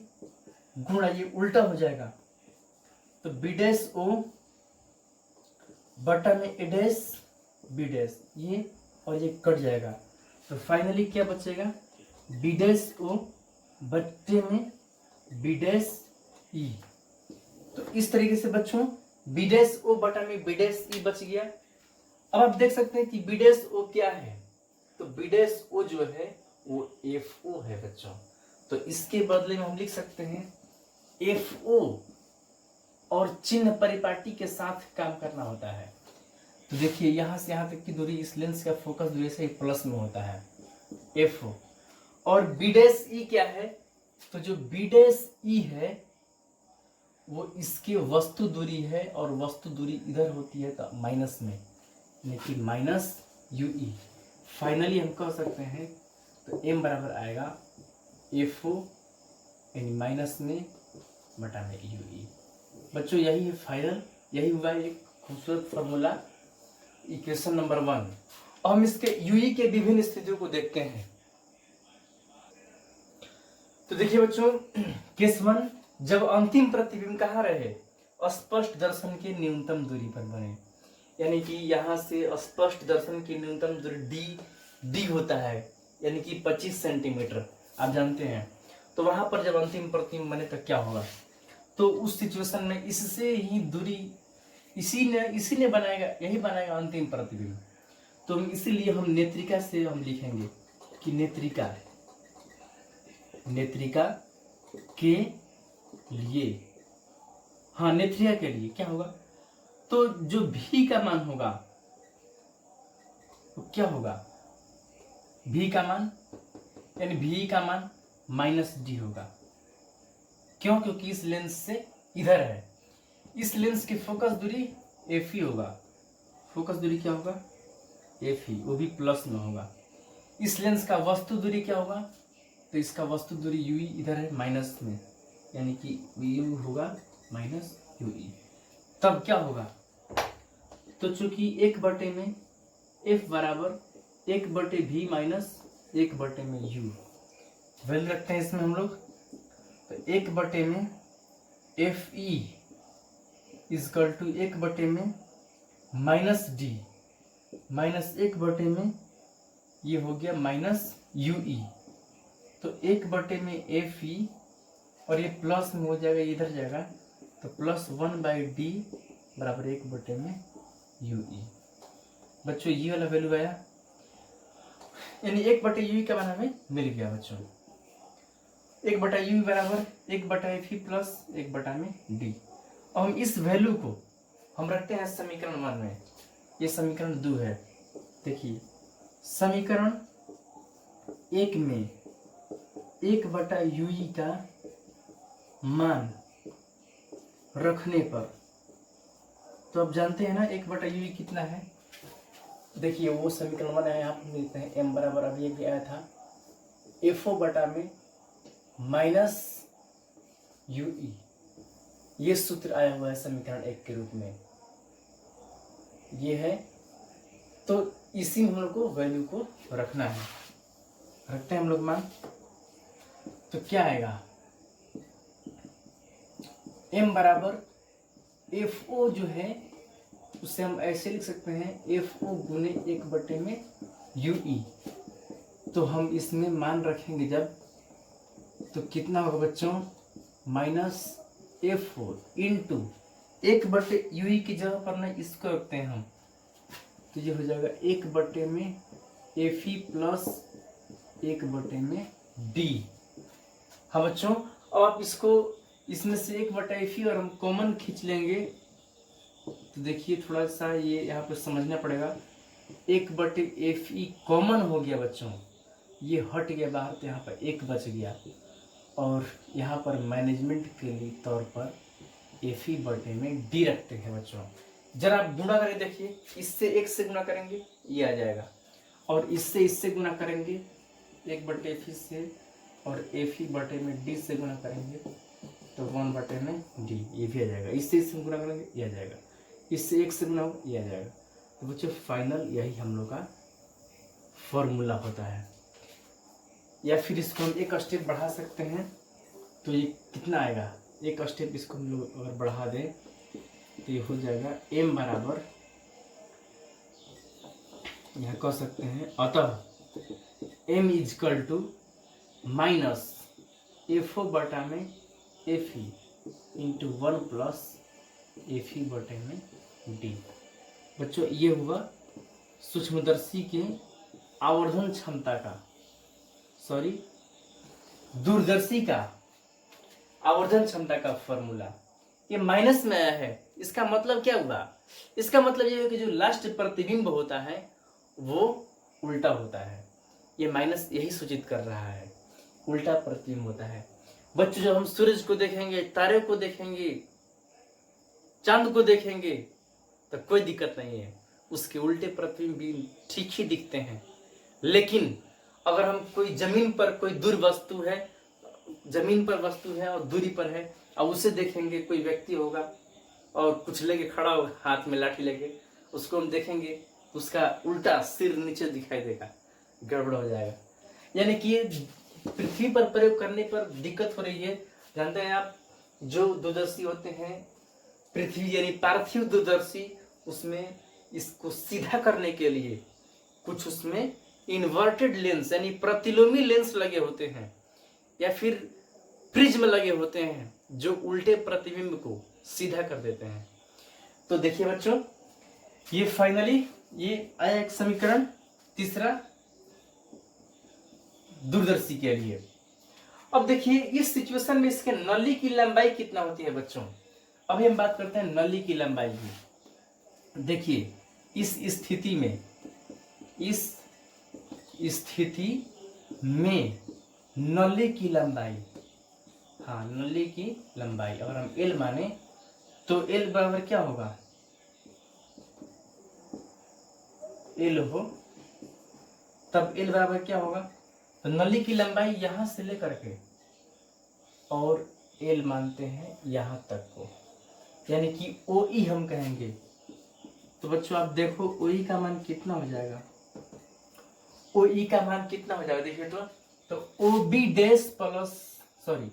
गुणा ये उल्टा हो जाएगा तो b डैश o बटा में a डैश b डैश, ये और ये कट जाएगा तो फाइनली क्या बचेगा, b डैश o बट्टे में b डैश e। तो इस तरीके से बच्चों b डैश o बटा में b डैश e बच गया। अब आप देख सकते हैं कि b डैश o क्या है, तो b डैश o जो है वो FO है बच्चों, तो इसके बदले में हम लिख सकते हैं FO और चिन्ह परिपाटी के साथ काम करना होता है। तो देखिए यहां से यहां तक की दूरी इस लेंस का फोकस दूरी से प्लस में होता है FO, और b डैश e क्या है, तो जो b डैश e है वो इसकी वस्तु दूरी है और वस्तु दूरी इधर होती है तो माइनस में, यानी कि माइनस UE। फाइनली हम कह सकते हैं तो m बराबर आएगा FO यानी माइनस में बटा में UE। बच्चों यही है फाइनल, यही हुआ एक खूबसूरत फॉर्मूला इक्वेशन नंबर 1। अब हम इसके UE के विभिन्न स्थितियों को देखते हैं। तो देखिए बच्चों केस 1, जब अंतिम प्रतिबिंब कहाँ रहे, स्पष्ट दर्शन के न्यूनतम दूरी पर बने, यानी कि यहाँ से स्पष्ट दर्शन की न्यूनतम दूरी d होता है यानी कि 25 सेंटीमीटर आप जानते हैं। तो वहां पर जब अंतिम प्रतिबिंब बने तो क्या होगा, तो उस सिचुएशन में इससे ही दूरी इसी ने बनाएगा, यही बनाएगा अंतिम प्रतिबिंब। तो इसीलिए हम नेत्रिका से हम लिखेंगे कि नेत्रिका के लिए, हाँ नेत्रिका के लिए क्या होगा, तो जो भी का मान होगा तो क्या होगा, भी का मान यानी भी का मान माइनस डी होगा। क्यों, क्योंकि इस लेंस से इधर है, इस लेंस की फोकस दूरी FE होगा, फोकस दूरी क्या होगा FE, वो भी प्लस में होगा। इस लेंस का वस्तु दूरी क्या होगा, तो इसका वस्तु दूरी UE इधर है माइनस में, यानी कि U होगा माइनस UE। तब क्या होगा, तो चूंकि 1 बटे में F बराबर 1 बटे V माइनस 1 बटे में U, वैल्यू रखते हैं इसमें हम लोग, तो 1 बटे में FE इजकल टू 1 बटे में माइनस D माइनस 1 बटे में ये हो गया माइनस UE, तो 1 बटे में FE और ये प्लस में हो जाएगा, इधर जाएगा तो प्लस 1/D बराबर 1 बटे में UE। बच्चों ये वाला वैल्यू आया, यानी 1 बटे UE का मान हमें मिल गया बच्चों। 1 बटा UE बराबर 1 बटा FE प्लस 1 बटा में D। और हम इस वैल्यू को हम रखते हैं समीकरण 1 में, ये समीकरण 2 है। देखिए समीकरण 1 में 1 बटा UE का मान रखने पर, तो आप जानते हैं ना 1 बटा UE कितना है, देखिए वो समीकरण 1 है, यहाँ पर लिखते हैं m बराबर, अभी भी आया था FO बटा में माइनस यूई। ये सूत्र आया हुआ है समीकरण 1 के रूप में, ये है। तो इसी में हम लोग को वैल्यू को रखना है, रखते हैं हम लोग मान। तो क्या आएगा, m बराबर एफ ओ जो है उसे हम ऐसे लिख सकते हैं, एफ ओ गुने 1 में यूई। तो हम इसमें मान रखेंगे जब, तो कितना होगा बच्चों, minus F O into 1/ui की जगह पर ना इसको रखते हैं हम, तो ये हो जाएगा 1 में एफ ई प्लस 1 में डी। हाँ बच्चों, अब आप इसको इसमें से 1/एफ और हम कॉमन खींच लेंगे, तो देखिए थोड़ा सा ये यहाँ पे समझना पड़ेगा। 1/एफ कॉमन हो गया बच्चों, ये हट गया बाहर, तो यहाँ पर 1 बच गया। और यहाँ पर मैनेजमेंट के लिए तौर पर एफ में डी रखते हैं बच्चों। जरा आप गुणा करके देखिए, इससे 1 से गुणा करेंगे ये आ जाएगा, और इससे गुणा करेंगे 1/एफ से, और एफ में डी से गुणा करेंगे तो 1 में डी, ये भी आ जाएगा। इससे गुणा करेंगे ये आ जाएगा, इससे 1 से गुणा होगा ये आ जाएगा। तो बच्चों फाइनल यही हम लोग का फॉर्मूला होता है। या फिर इसको हम एक स्टेप बढ़ा सकते हैं, तो ये कितना आएगा, एक स्टेप इसको हम लोग अगर बढ़ा दें तो ये हो जाएगा m बराबर, यहाँ कह सकते हैं, अतः m is equal to minus F O बटा में F E into 1 plus F E बटे में डी। बच्चों ये हुआ सूक्ष्मदर्शी के आवर्धन क्षमता का, सॉरी दूरदर्शी का आवर्धन क्षमता का फॉर्मूला। ये माइनस में आया है, इसका मतलब क्या हुआ, इसका मतलब ये है कि जो लास्ट प्रतिबिंब होता है वो उल्टा होता है। ये माइनस यही सूचित कर रहा है, उल्टा प्रतिबिंब होता है। बच्चों जब हम सूरज को देखेंगे, तारे को देखेंगे, चांद को देखेंगे तो कोई दिक्कत नहीं है, उसके उल्टे प्रतिबिंब भी ठीक ही दिखते हैं। लेकिन अगर हम कोई जमीन पर कोई दूर वस्तु है, जमीन पर वस्तु है और दूरी पर है, अब उसे देखेंगे, कोई व्यक्ति होगा और कुछ लेके खड़ा होगा हाथ में लाठी लेके, उसको हम देखेंगे उसका उल्टा सिर नीचे दिखाई देगा, गड़बड़ हो जाएगा। यानी कि ये पृथ्वी पर प्रयोग करने पर दिक्कत हो रही है। जानते हैं आप, जो दूरदर्शी होते हैं पृथ्वी यानी पार्थिव दूरदर्शी, उसमें इसको सीधा करने के लिए कुछ उसमें इन्वर्टेड लेंस यानी प्रतिलोमी लेंस लगे होते हैं, या फिर प्रिज्म लगे होते हैं जो उल्टे प्रतिबिंब को सीधा कर देते हैं। तो देखिए बच्चों, ये फाइनली ये आया एक समीकरण तीसरा दूरदर्शी के लिए। अब देखिए इस सिचुएशन में इसके नली की लंबाई कितना होती है बच्चों। अभी हम बात करते हैं नली की लंबाई की। देखिए इस स्थिति में नली की लंबाई, हाँ नली की लंबाई अगर हम L माने तो L बराबर क्या होगा, L हो तब L बराबर क्या होगा, तो नली की लंबाई यहां से लेकर के और L मानते हैं यहां तक को, यानी कि OE हम कहेंगे। तो बच्चों आप देखो OE का मान कितना हो जाएगा, OE का मान कितना हो जाएगा, देखिए तो OB dash plus sorry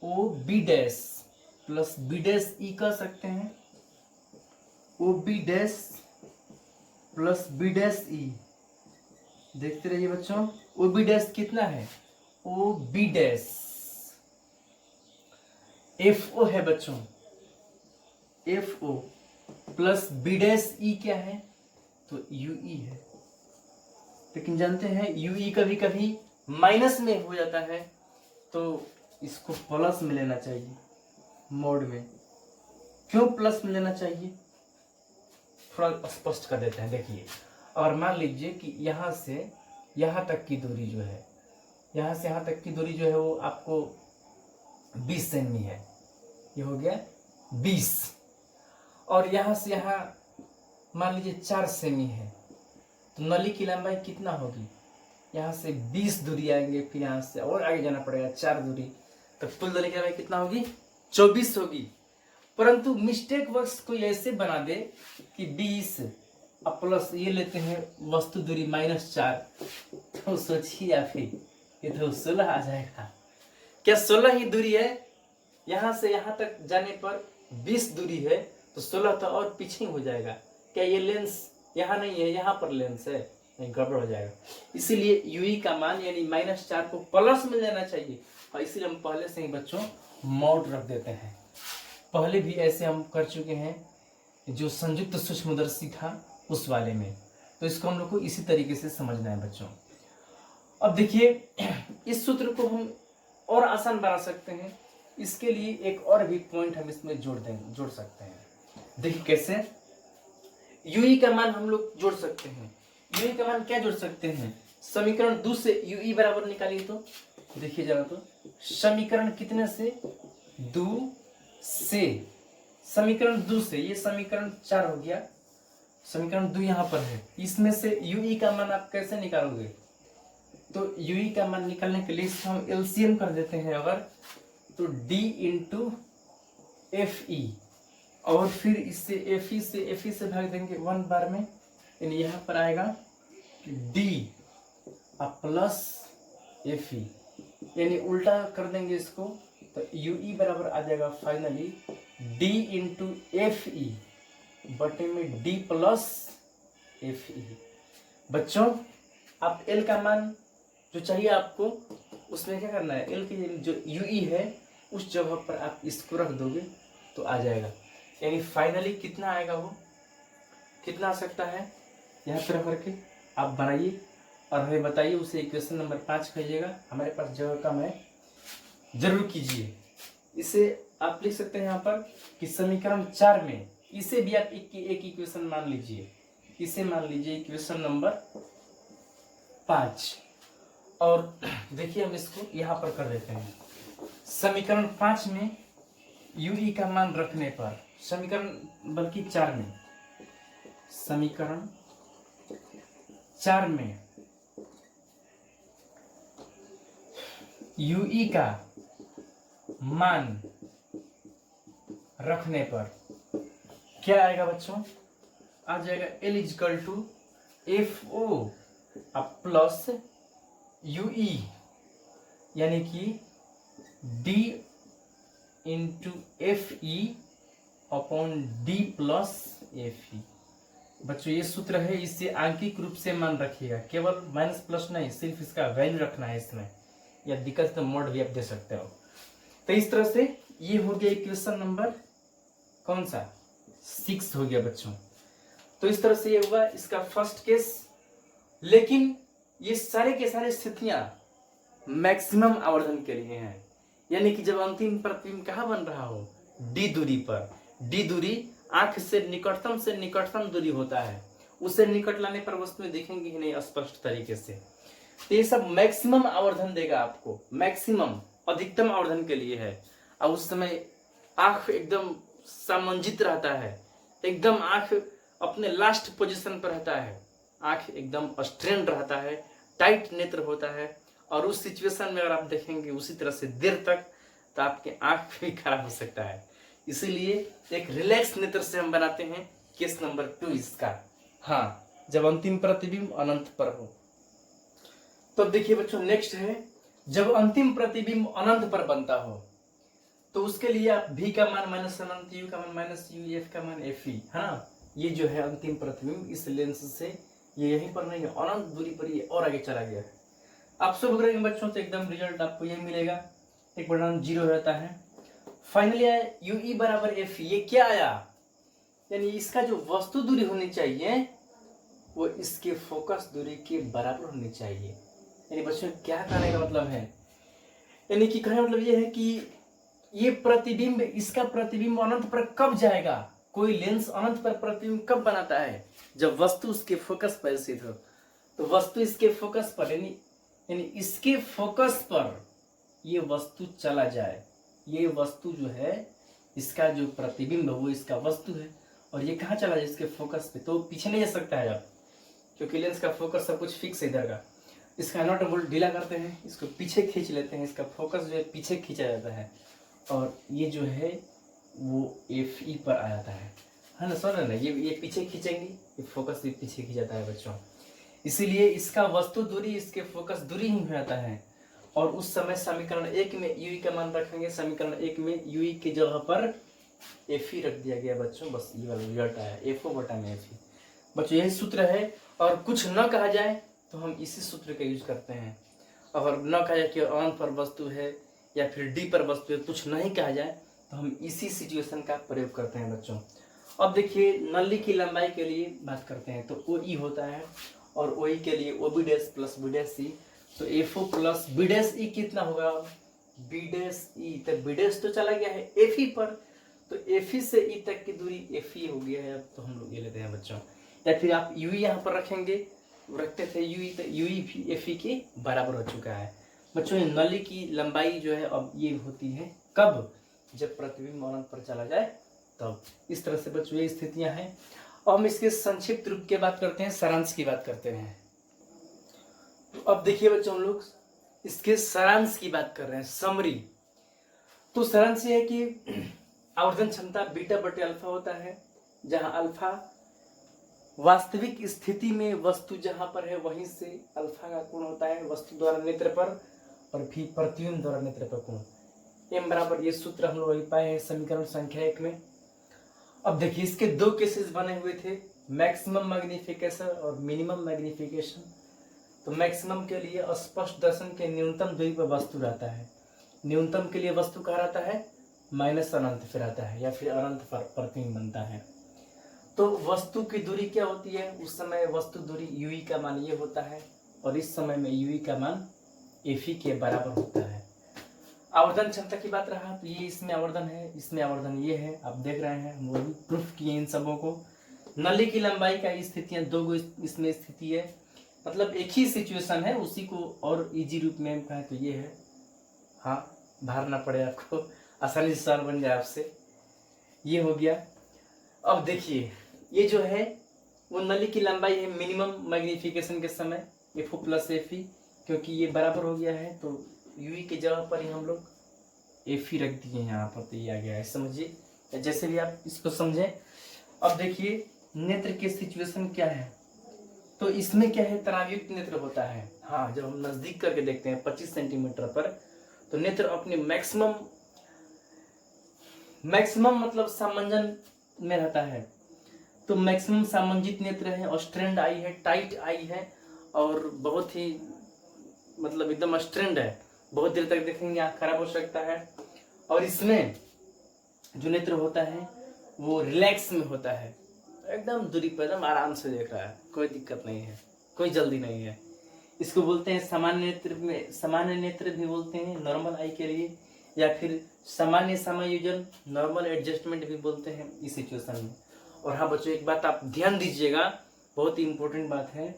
OB dash plus B dash E कह सकते हैं, OB dash plus B dash E। देखते रहिए बच्चों, OB डैश कितना है, OB डैश FO है बच्चों, FO plus B dash E क्या है, तो UE है। लेकिन जानते हैं UE कभी कभी माइनस में हो जाता है, तो इसको प्लस में लेना चाहिए मोड में। क्यों प्लस में लेना चाहिए, थोड़ा स्पष्ट कर देते हैं। देखिए और मान लीजिए कि यहाँ से यहाँ तक की दूरी जो है, यहाँ से यहाँ तक की दूरी जो है वो आपको 20 सेमी है, ये हो गया 20, और यहाँ से यहाँ मान लीजिए 4 सेमी है, तो नली की लंबाई कितना होगी, यहाँ से 20 दूरी आएंगे, फिर यहाँ से और आगे जाना पड़ेगा 4 दूरी, तो कुल दूरी क्या भाई कितना होगी? 24 होगी। परंतु मिस्टेक वश कोई ऐसे बना दे कि 20 अब प्लस ये लेते हैं वस्तु दूरी -4, तो सोचिए या फिर ये तो 16 आ जाएगा। क्या 16 ही दूरी है? यहाँ से यहाँ तक जाने पर 20 दूरी है, तो 16 तो और पीछे हो जाएगा। क्या ये लेंस यहाँ नहीं है, यहाँ पर लेंस है? नहीं, गड़बड़ हो जाएगा। इसीलिए यूई का मान यानी -4 को प्लस में लेना चाहिए, और इसीलिए हम पहले से ही बच्चों मॉड रख देते हैं। पहले भी ऐसे हम कर चुके हैं, जो संयुक्त सूक्ष्मदर्शी था उस वाले में, तो इसको हम लोग को इसी तरीके से समझना है बच्चों। अब देखिए, इस सूत्र को हम और आसान बना सकते हैं। इसके लिए एक और भी पॉइंट हम इसमें जोड़ सकते हैं। देखिए कैसे यूई का मान हम लोग जोड़ सकते हैं। यूई का मान क्या जोड़ सकते हैं? समीकरण 2 से यूई बराबर निकालिए। तो देखिए जरा, तो समीकरण कितने से? 2 से। समीकरण 2 से, ये समीकरण 4 हो गया, समीकरण 2 यहाँ पर है। इसमें से यूई का मान आप कैसे निकालोगे? तो यूई का मान निकालने के लिए हम एलसीएम कर देते हैं अगर, तो d इंटू एफ ई, और फिर इससे एफ ई से भाग देंगे 1 बार में, यानी यहाँ पर आएगा d प्लस एफ ई, यानी उल्टा कर देंगे इसको, तो यूई बराबर आ जाएगा finally d into F E बटे में d प्लस एफ ई। बच्चों आप l का मान जो चाहिए आपको, उसमें क्या करना है, l की जो यूई है उस जगह पर आप इसको रख दोगे तो आ जाएगा। यानी फाइनली कितना आएगा, वो कितना आ सकता है, यहाँ पर करके आप बनाइए और हमें बताइए। उसे इक्वेशन नंबर 5 कहिएगा, हमारे पास जगह कम है, जरूर कीजिए। इसे आप लिख सकते हैं यहाँ पर कि समीकरण 4 में इसे भी आप एक इक्वेशन मान लीजिए, इसे मान लीजिए इक्वेशन नंबर 5। और देखिए हम इसको यहाँ पर कर देते हैं। समीकरण 5 में यूई का मान रखने पर, समीकरण बल्कि 4 में, समीकरण 4 में यूई का मान रखने पर क्या आएगा बच्चों? आ जाएगा L is equal to F O plus U E, यानी कि d into F E upon D plus F E. बच्चों ये सूत्र है, इसे आंकिक रूप से मान रखिएगा, केवल माइनस प्लस नहीं, सिर्फ इसका वैल्यू रखना है इसमें, या दिक्कत तो मोड भी आप दे सकते हो। तो इस तरह से ये हो गया इक्वेशन नंबर कौन सा? 6 हो गया बच्चों। तो इस तरह से ये हुआ इसका फर्स्ट केस। लेकिन ये सारे के सारे स्थितियां मैक्सिमम आवर्धन के लिए हैं, यानी कि जब अंतिम प्रतिबिंब कहाँ बन रहा हो, डी दूरी पर। डी दूरी आंख से निकटतम दूरी होता है, उसे निकट लाने पर वस्तुएं दिखेंगी ही नहीं स्पष्ट तरीके से। तो ये सब मैक्सिमम आवर्धन देगा आपको, मैक्सिमम अधिकतम आवर्धन के लिए है। और उस समय आंख एकदम सामंजित रहता है, एकदम आंख अपने लास्ट पोजीशन पर रहता है, आंख एकदम स्ट्रेन रहता है, टाइट नेत्र होता है। और उस सिचुएशन में अगर आप देखेंगे उसी तरह से देर तक, तो आपके आंख भी खराब हो सकता है। इसीलिए एक रिलैक्स नेत्र से हम बनाते हैं केस नंबर 2 इसका। हाँ, जब अंतिम प्रतिबिंब अनंत पर हो। तो देखिए बच्चों नेक्स्ट है, जब अंतिम प्रतिबिंब अनंत पर बनता हो तो उसके लिए आप v का मान माइनस अनंत, u का मान माइनस u, f का मान f, है ना। ये जो है अंतिम प्रतिबिंब इस लेंस से ये यहीं पर नहीं है, अनंत दूरी पर ये और आगे चला गया है। आप सब करेंगे बच्चों तो एकदम रिजल्ट आपको ये मिलेगा, एक परिणाम 0 रहता है। फाइनली आया यूई बराबर एफ। ये क्या आया, यानी इसका जो वस्तु दूरी होनी चाहिए वो इसके फोकस दूरी के बराबर होनी चाहिए। यानी बच्चों क्या कहने का मतलब है, यानी कि कहने का मतलब ये है कि ये प्रतिबिंब, इसका प्रतिबिंब अनंत पर कब जाएगा। कोई लेंस अनंत पर प्रतिबिंब कब बनाता है, जब वस्तु उसके फोकस पर स्थित हो। तो वस्तु इसके फोकस पर, यानी इसके फोकस पर ये वस्तु चला जाए। ये वस्तु जो है, इसका जो प्रतिबिंब है वो इसका वस्तु है, और ये कहाँ चला जाए, इसके फोकस पे। तो पीछे नहीं जा सकता है अब, क्योंकि लेंस का फोकस सब कुछ फिक्स है इधर का। इसका नट बोल्ट ढीला करते हैं, इसको पीछे खींच लेते हैं, इसका फोकस जो है पीछे खींचा जाता है और ये जो है वो Fe पर आ जाता है ना। सुन ना, ये पीछे खींचेंगे, ये फोकस भी पीछे खींच जाता है बच्चों। इसीलिए इसका वस्तु दूरी इसके फोकस दूरी ही हो जाता है। और उस समय समीकरण 1 में UE का मान रखेंगे, समीकरण 1 में UE की जगह पर Fe रख दिया गया बच्चों, बस ये वाला रिजल्ट आया FO बटा में Fe। बच्चों यही सूत्र है, और कुछ न कहा जाए तो हम इसी सूत्र का यूज करते हैं। अगर न कहा जाए कि ऑन पर वस्तु है या फिर डी पर वस्तु है, कुछ नहीं कहा जाए तो हम इसी सिचुएशन का प्रयोग करते हैं बच्चों। अब देखिए नली की लंबाई के लिए बात करते हैं तो OE होता है, और OE के लिए OB dash plus B dash C, तो FO plus B dash E कितना होगा, B डैश E, तो B डैश तो चला गया है FE पर, तो FE से E तक की दूरी FE हो गया है। तो हम लोग ये लेते हैं बच्चों, या फिर आप UE यहाँ पर रखेंगे, रखते थे UE, तो UE भी FE के बराबर हो चुका है बच्चों। नली की लंबाई जो है अब ये होती है कब, जब प्रतिबिंब अनंत पर चला जाए तब। इस तरह से बच्चों ये स्थितियां हैं। अब हम इसके संक्षिप्त रूप की बात करते हैं, सारांश की बात करते हैं। तो अब देखिए बच्चों, हम लोग इसके सारांश की बात कर रहे हैं, समरी। तो सारांश ये है कि आवर्धन क्षमता बीटा बटे अल्फा होता है, जहां अल्फा वास्तविक स्थिति में वस्तु जहां पर है वहीं से अल्फा का कोण होता है वस्तु द्वारा नेत्र पर, और भी प्रतिबिंब द्वारा नेत्र पर कोण। m बराबर ये सूत्र हम लोग पाए हैं समीकरण संख्या 1 में। अब देखिए इसके दो केसेस बने हुए थे, मैक्सिमम मैग्निफिकेशन और मिनिमम मैग्निफिकेशन। तो मैक्सिमम के लिए स्पष्ट दर्शन के न्यूनतम दूरी पर वस्तु रहता है, न्यूनतम के लिए वस्तु कहाँ रहता है, माइनस अनंत पे रहता है, या फिर अनंत पर प्रतिबिंब बनता है। तो वस्तु की दूरी क्या होती है, उस समय वस्तु दूरी UE का मान ये होता है, और इस समय में UE का मान Fe के बराबर होता है। आवर्धन क्षमता की बात रहा तो ये इसमें आवर्धन है, इसमें आवर्धन ये है, आप देख रहे हैं, हम वो भी प्रूफ किए इन सबों को। नली की लंबाई का स्थितियां दो गो इसमें स्थिति है, मतलब एक ही सिचुएशन है, उसी को और इजी रूप में कहें तो ये है। हाँ, बाहर ना पड़े आपको, आसानी से सवाल बन जाए आपसे, ये हो गया। अब देखिए ये जो है वो नली की लंबाई है मिनिमम मैग्निफिकेशन के समय FO प्लस FE, क्योंकि ये बराबर हो गया है तो UE की जगह पर ही हम लोग FE रख दिए यहाँ पर, तो ये आ गया है, समझिए जैसे भी आप इसको समझें। अब देखिए नेत्र के सिचुएशन क्या है, तो इसमें क्या है, तनावयुक्त नेत्र होता है। हाँ, जब हम नजदीक करके देखते हैं 25 सेंटीमीटर पर, तो नेत्र अपने मैक्सिमम मतलब सामंजन में रहता है। तो मैक्सिमम सामंजित नेत्र है, और स्ट्रेंड आई है, टाइट आई है, और बहुत ही मतलब एकदम स्ट्रेंड है, बहुत देर तक देखेंगे आँख खराब हो सकता है। और इसमें जो नेत्र होता है वो रिलैक्स में होता है, एकदम दूरी पर एकदम आराम से देख रहा है, कोई दिक्कत नहीं है, कोई जल्दी नहीं है। इसको बोलते हैं सामान्य नेत्र में, सामान्य नेत्र भी बोलते हैं नॉर्मल आई के लिए, या फिर सामान्य समायोजन नॉर्मल एडजस्टमेंट भी बोलते हैं इस सिचुएशन में। और हाँ बच्चों, एक बात आप ध्यान दीजिएगा, बहुत ही इंपॉर्टेंट बात है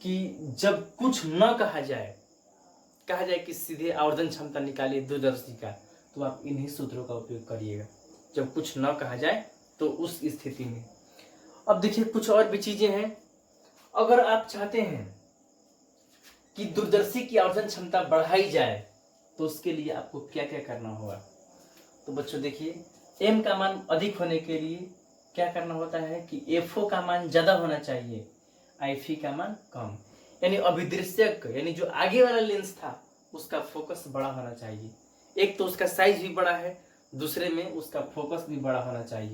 कि जब कुछ न कहा जाए कि सीधे आवर्धन क्षमता निकालिए दूरदर्शी का, तो आप इन्हीं सूत्रों का उपयोग करिएगा। जब कुछ न कहा जाए तो उस स्थिति में। अब देखिए कुछ और भी चीजें हैं, अगर आप चाहते हैं कि दूरदर्शी की आवर्धन क्षमता बढ़ाई जाए तो उसके लिए आपको क्या क्या करना होगा। तो बच्चों देखिए, m का मान अधिक होने के लिए क्या करना होता है कि FO का मान ज्यादा होना चाहिए, Fe का मान कम, यानी अभिदृश्यक यानी जो आगे वाला लेंस था उसका फोकस बड़ा होना चाहिए। एक तो उसका साइज भी बड़ा है, दूसरे में उसका फोकस भी बड़ा होना चाहिए,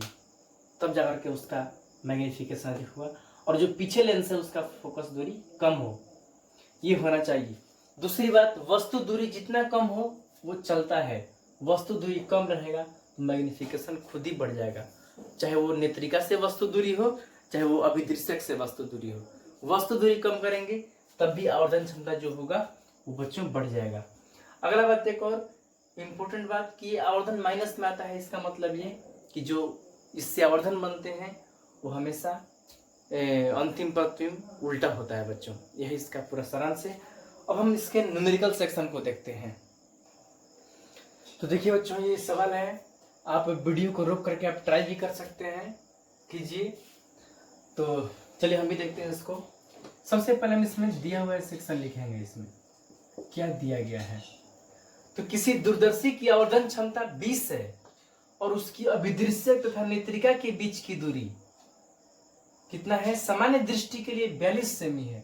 तब जाकर के उसका मैग्नीफिकेशन अधिक हुआ। और जो पीछे लेंस है उसका फोकस दूरी कम हो, ये होना चाहिए। दूसरी बात, वस्तु दूरी जितना कम हो वो चलता है, वस्तु दूरी कम रहेगा तो मैग्नीफिकेशन खुद ही बढ़ जाएगा, चाहे वो नेत्रिका से वस्तु दूरी हो, चाहे वो अभिदृश्यक से वस्तु दूरी हो। वस्तु दूरी कम करेंगे तब भी आवर्धन क्षमता जो होगा वो बच्चों बढ़ जाएगा। अगला बात, एक और इम्पोर्टेंट बात कि आवर्धन माइनस में आता है, इसका मतलब ये कि जो इससे आवर्धन बनते हैं वो हमेशा अंतिम प्रतिबिंब उल्टा होता है बच्चों। यही इसका पूरा सारांश है। अब हम इसके न्यूमेरिकल सेक्शन को देखते हैं। तो देखिए बच्चों, ये सवाल है, आप वीडियो को रोक करके आप ट्राई भी कर सकते हैं, कीजिए। तो चलिए हम भी देखते हैं इसको। सबसे पहले हम इसमें दिया हुआ सेक्शन लिखेंगे। इसमें क्या दिया गया है, तो किसी दूरदर्शी की आवर्धन क्षमता 20 है और उसकी अभिदृश्यक तथा नेत्रिका के बीच की दूरी कितना है, सामान्य दृष्टि के लिए 42 सेमी है।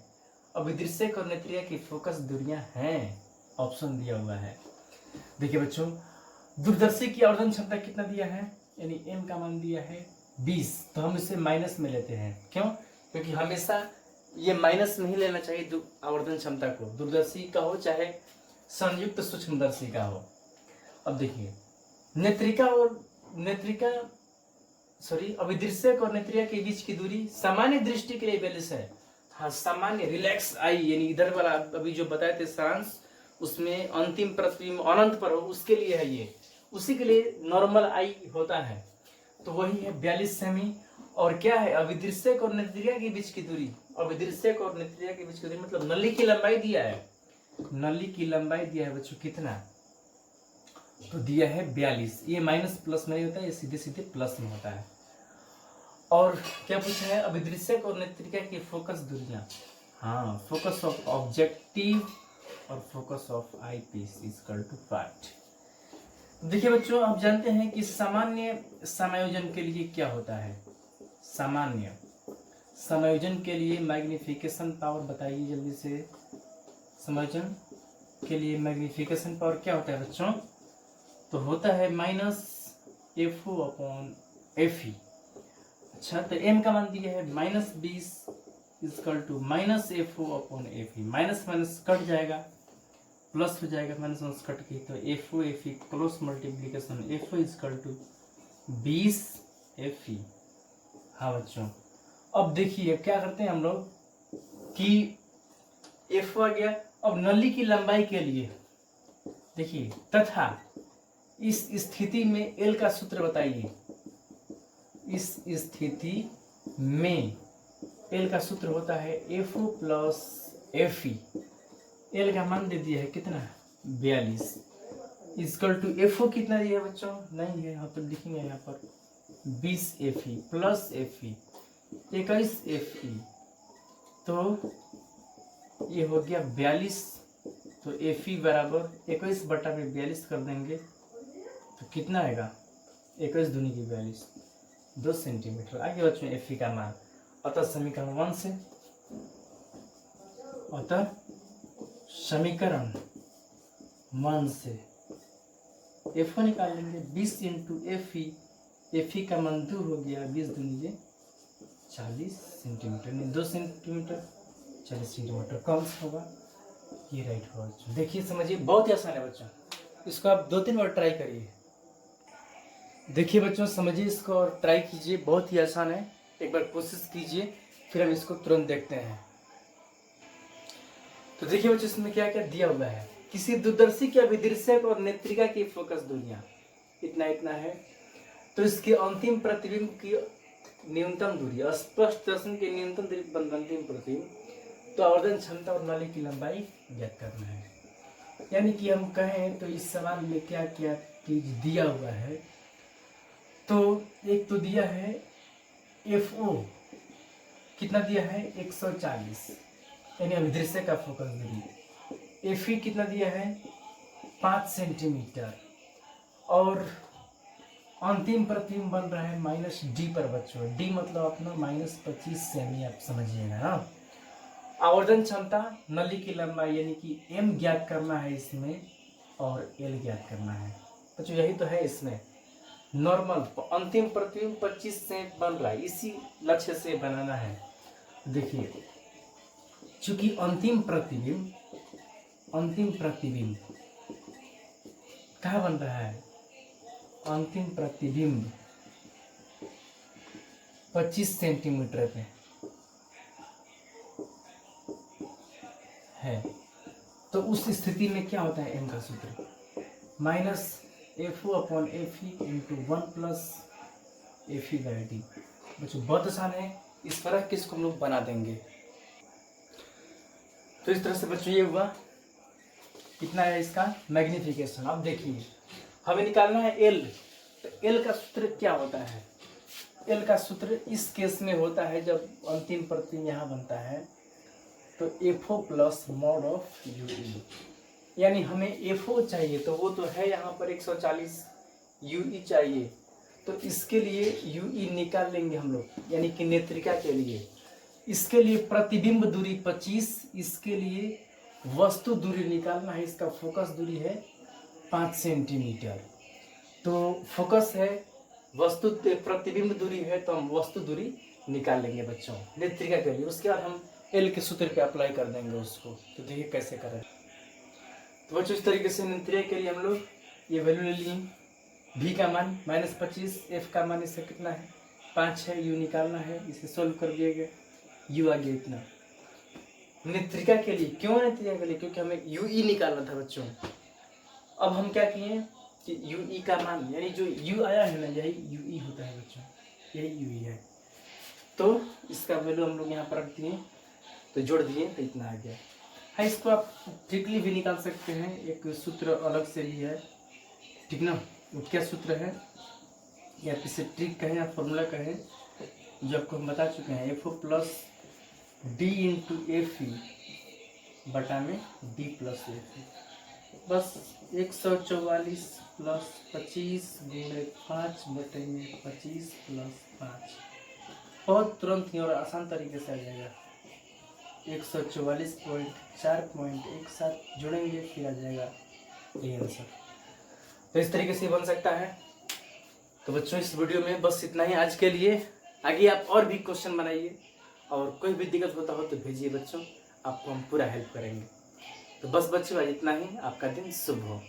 अभिदृश्यक और नेत्रिका की फोकस दूरियां हैं, ऑप्शन दिया हुआ है। देखिए बच्चों, दूरदर्शी की आवर्धन क्षमता कितना दिया है, यानी m का मान दिया है 20, तो हम इसे माइनस में लेते हैं। क्यों? क्योंकि हमेशा ये माइनस में ही लेना चाहिए आवर्धन क्षमता को, दूरदर्शी का हो चाहे संयुक्त सूक्ष्मदर्शी का हो। अब देखिए, अभिदृश्यक और नेत्रिका के बीच की दूरी सामान्य दृष्टि के लिए 42 है। हाँ, सामान्य रिलैक्स आई, यानी इधर वाला अभी जो बताए थे सारांश, उसमें अंतिम प्रतिबिंब अनंत पर हो, उसके लिए है ये, उसी के लिए नॉर्मल आई होता है। तो वही है 42 सेमी। और क्या है, अभिदृश्यक और नेत्रिका के बीच की दूरी, अभिदृश्यक और नेत्रिका के बीच की दूरी मतलब नली की लंबाई दिया है, नली की लंबाई दिया है बच्चों कितना, तो दिया है 42। ये माइनस प्लस में होता है, ये सीधे सीधे प्लस में होता है। और क्या पूछा है, अभिदृश्यक और नेत्रिका की फोकस दूरियां, हाँ, फोकस ऑफ ऑब्जेक्टिव और focus of eyepiece equal to 5। देखिए बच्चों, आप जानते हैं कि सामान्य समायोजन के लिए क्या होता है, सामान्य समायोजन के लिए मैग्निफिकेशन पावर बताइए जल्दी से। समायोजन के लिए मैग्निफिकेशन पावर क्या होता है बच्चों, तो होता है -FO अपॉन FE। अच्छा, तो m का मान दिया है -20 equal to -FO upon FE। Minus minus cut जाएगा, प्लस हो जाएगा, माइनस माइनस कट के, तो FO FE cross multiplication FO equal to 20 FE। हाँ बच्चों, अब देखिए क्या करते हैं हम लोग कि FO आ गया। अब नली की लंबाई के लिए देखिए, तथा इस स्थिति में L का सूत्र बताइए। इस स्थिति में L का सूत्र होता है FO प्लस FE। L का मान दे दिया है कितना, 42 इक्वल टू FO कितना दिया है बच्चों, नहीं है यहाँ पर, लिखेंगे यहाँ पर 20 FE प्लस FE 21 FE, तो ये हो गया 42। तो FE बराबर 21 बटा में 42 कर देंगे तो कितना आएगा, 21 दूनी की 42, 2 सेंटीमीटर। आगे बच्चों FE का मान, अतः समीकरण 1 से, अतः समीकरण 1 से FO निकाल लेंगे, 20 इंटू FE का मान 2 हो गया, 20 दूनी 40 सेंटीमीटर, नहीं 2 सेंटीमीटर 40 सेंटीमीटर कम होगा, ये राइट होगा बच्चों। देखिए समझिए, बहुत ही आसान है बच्चों, इसको आप 2-3 बार ट्राई करिए। देखिए बच्चों, समझिए इसको और ट्राई कीजिए, बहुत ही आसान है, एक बार कोशिश कीजिए, फिर हम इसको तुरंत देखते हैं। तो देखिए बच्चों, इसमें क्या क्या दिया हुआ है, किसी दूरदर्शी के अभिदृश्यक और नेत्रिका की फोकस दूरियां इतना इतना है, तो इसके अंतिम प्रतिबिंब की न्यूनतम दूरी, स्पष्ट दर्शन के न्यूनतम दूरी अंतिम प्रतिबिंब, तो आवर्धन क्षमता और नली की लंबाई ज्ञात करना है। यानी कि हम कहें तो इस सवाल में क्या क्या चीज दिया हुआ है, तो एक तो दिया है FO कितना दिया है 140, यानी अभिदृश्य का फोकस दूरी। FE कितना दिया है 5 सेंटीमीटर, और अंतिम प्रतिबिंब बन रहा है -D पर बच्चों, D मतलब अपना -25 सेमी, आप समझिएगा ना। आवर्धन क्षमता, नली की लंबाई यानी कि M ज्ञात करना है इसमें, और L ज्ञात करना है बच्चों, यही तो है इसमें। नॉर्मल अंतिम प्रतिबिंब 25 से बन रहा है, इसी लक्ष्य से बनाना है। देखिए, चूंकि अंतिम प्रतिबिंब कहाँ बन रहा है, अंतिम प्रतिबिंब 25 सेंटीमीटर पे है, तो उस स्थिति में क्या होता है, M का सूत्र -FO upon FE into 1 plus FE by D। बच्चों बहुत आसान है, इस फर्क किसको हम लोग बना देंगे। तो इस तरह से बच्चों ये हुआ, कितना है इसका मैग्निफिकेशन। अब देखिए, हमें निकालना है L, तो L का सूत्र क्या होता है, L का सूत्र इस केस में होता है जब अंतिम प्रतिबिंब यहाँ बनता है, तो FO plus mod of UE, यानी हमें FO चाहिए तो वो तो है यहाँ पर 140, UE चाहिए तो इसके लिए UE निकाल लेंगे हम लोग, यानी कि नेत्रिका के लिए। इसके लिए प्रतिबिंब दूरी 25, इसके लिए वस्तु दूरी निकालना है, इसका फोकस दूरी है 5 सेंटीमीटर। तो फोकस है, वस्तु प्रतिबिंब दूरी है, तो हम वस्तु दूरी निकाल लेंगे बच्चों नेत्रिका के लिए। उसके बाद हम एल के सूत्र पे अप्लाई कर देंगे उसको। तो देखिए कैसे करें। तो बच्चों इस तरीके से नेत्रिका के लिए हम लोग ये वैल्यू ले लिए। V का मान -25, F का मान इससे कितना है 5 है, U निकालना है, इसे सोल्व कर दिया गया, U आ गया इतना। नेत्रिका के लिए, क्यों नेत्रिका के लिए? क्योंकि हमें UE निकालना था बच्चों। अब हम क्या किए कि UE का मान, यानी जो U आया है ना, यही UE होता है बच्चों, यही UE है। तो इसका वैल्यू हम लोग यहाँ पर रख दिए, तो जोड़ दिए तो इतना आ गया है। इसको आप ट्रिकली भी निकाल सकते हैं, एक सूत्र अलग से भी है, ठीक ना। वो क्या सूत्र है, या इसे ट्रिक कहें या फॉर्मूला कहें, जो आपको हम बता चुके हैं, FO plus D into FE बटा में D प्लस FE, बस 144 प्लस 25 गुणे 5 बटे में 25 प्लस 5, बहुत तुरंत ही और आसान तरीके से आ जाएगा। 144.4.17 जोड़ेंगे फिर आ जाएगा ये आंसर। तो इस तरीके से बन सकता है। तो बच्चों इस वीडियो में बस इतना ही आज के लिए। आगे आप और भी क्वेश्चन बनाइए, और कोई भी दिक्कत होता हो तो भेजिए बच्चों, आपको हम पूरा हेल्प करेंगे। तो बस बच्चों आज इतना ही, आपका दिन शुभ हो।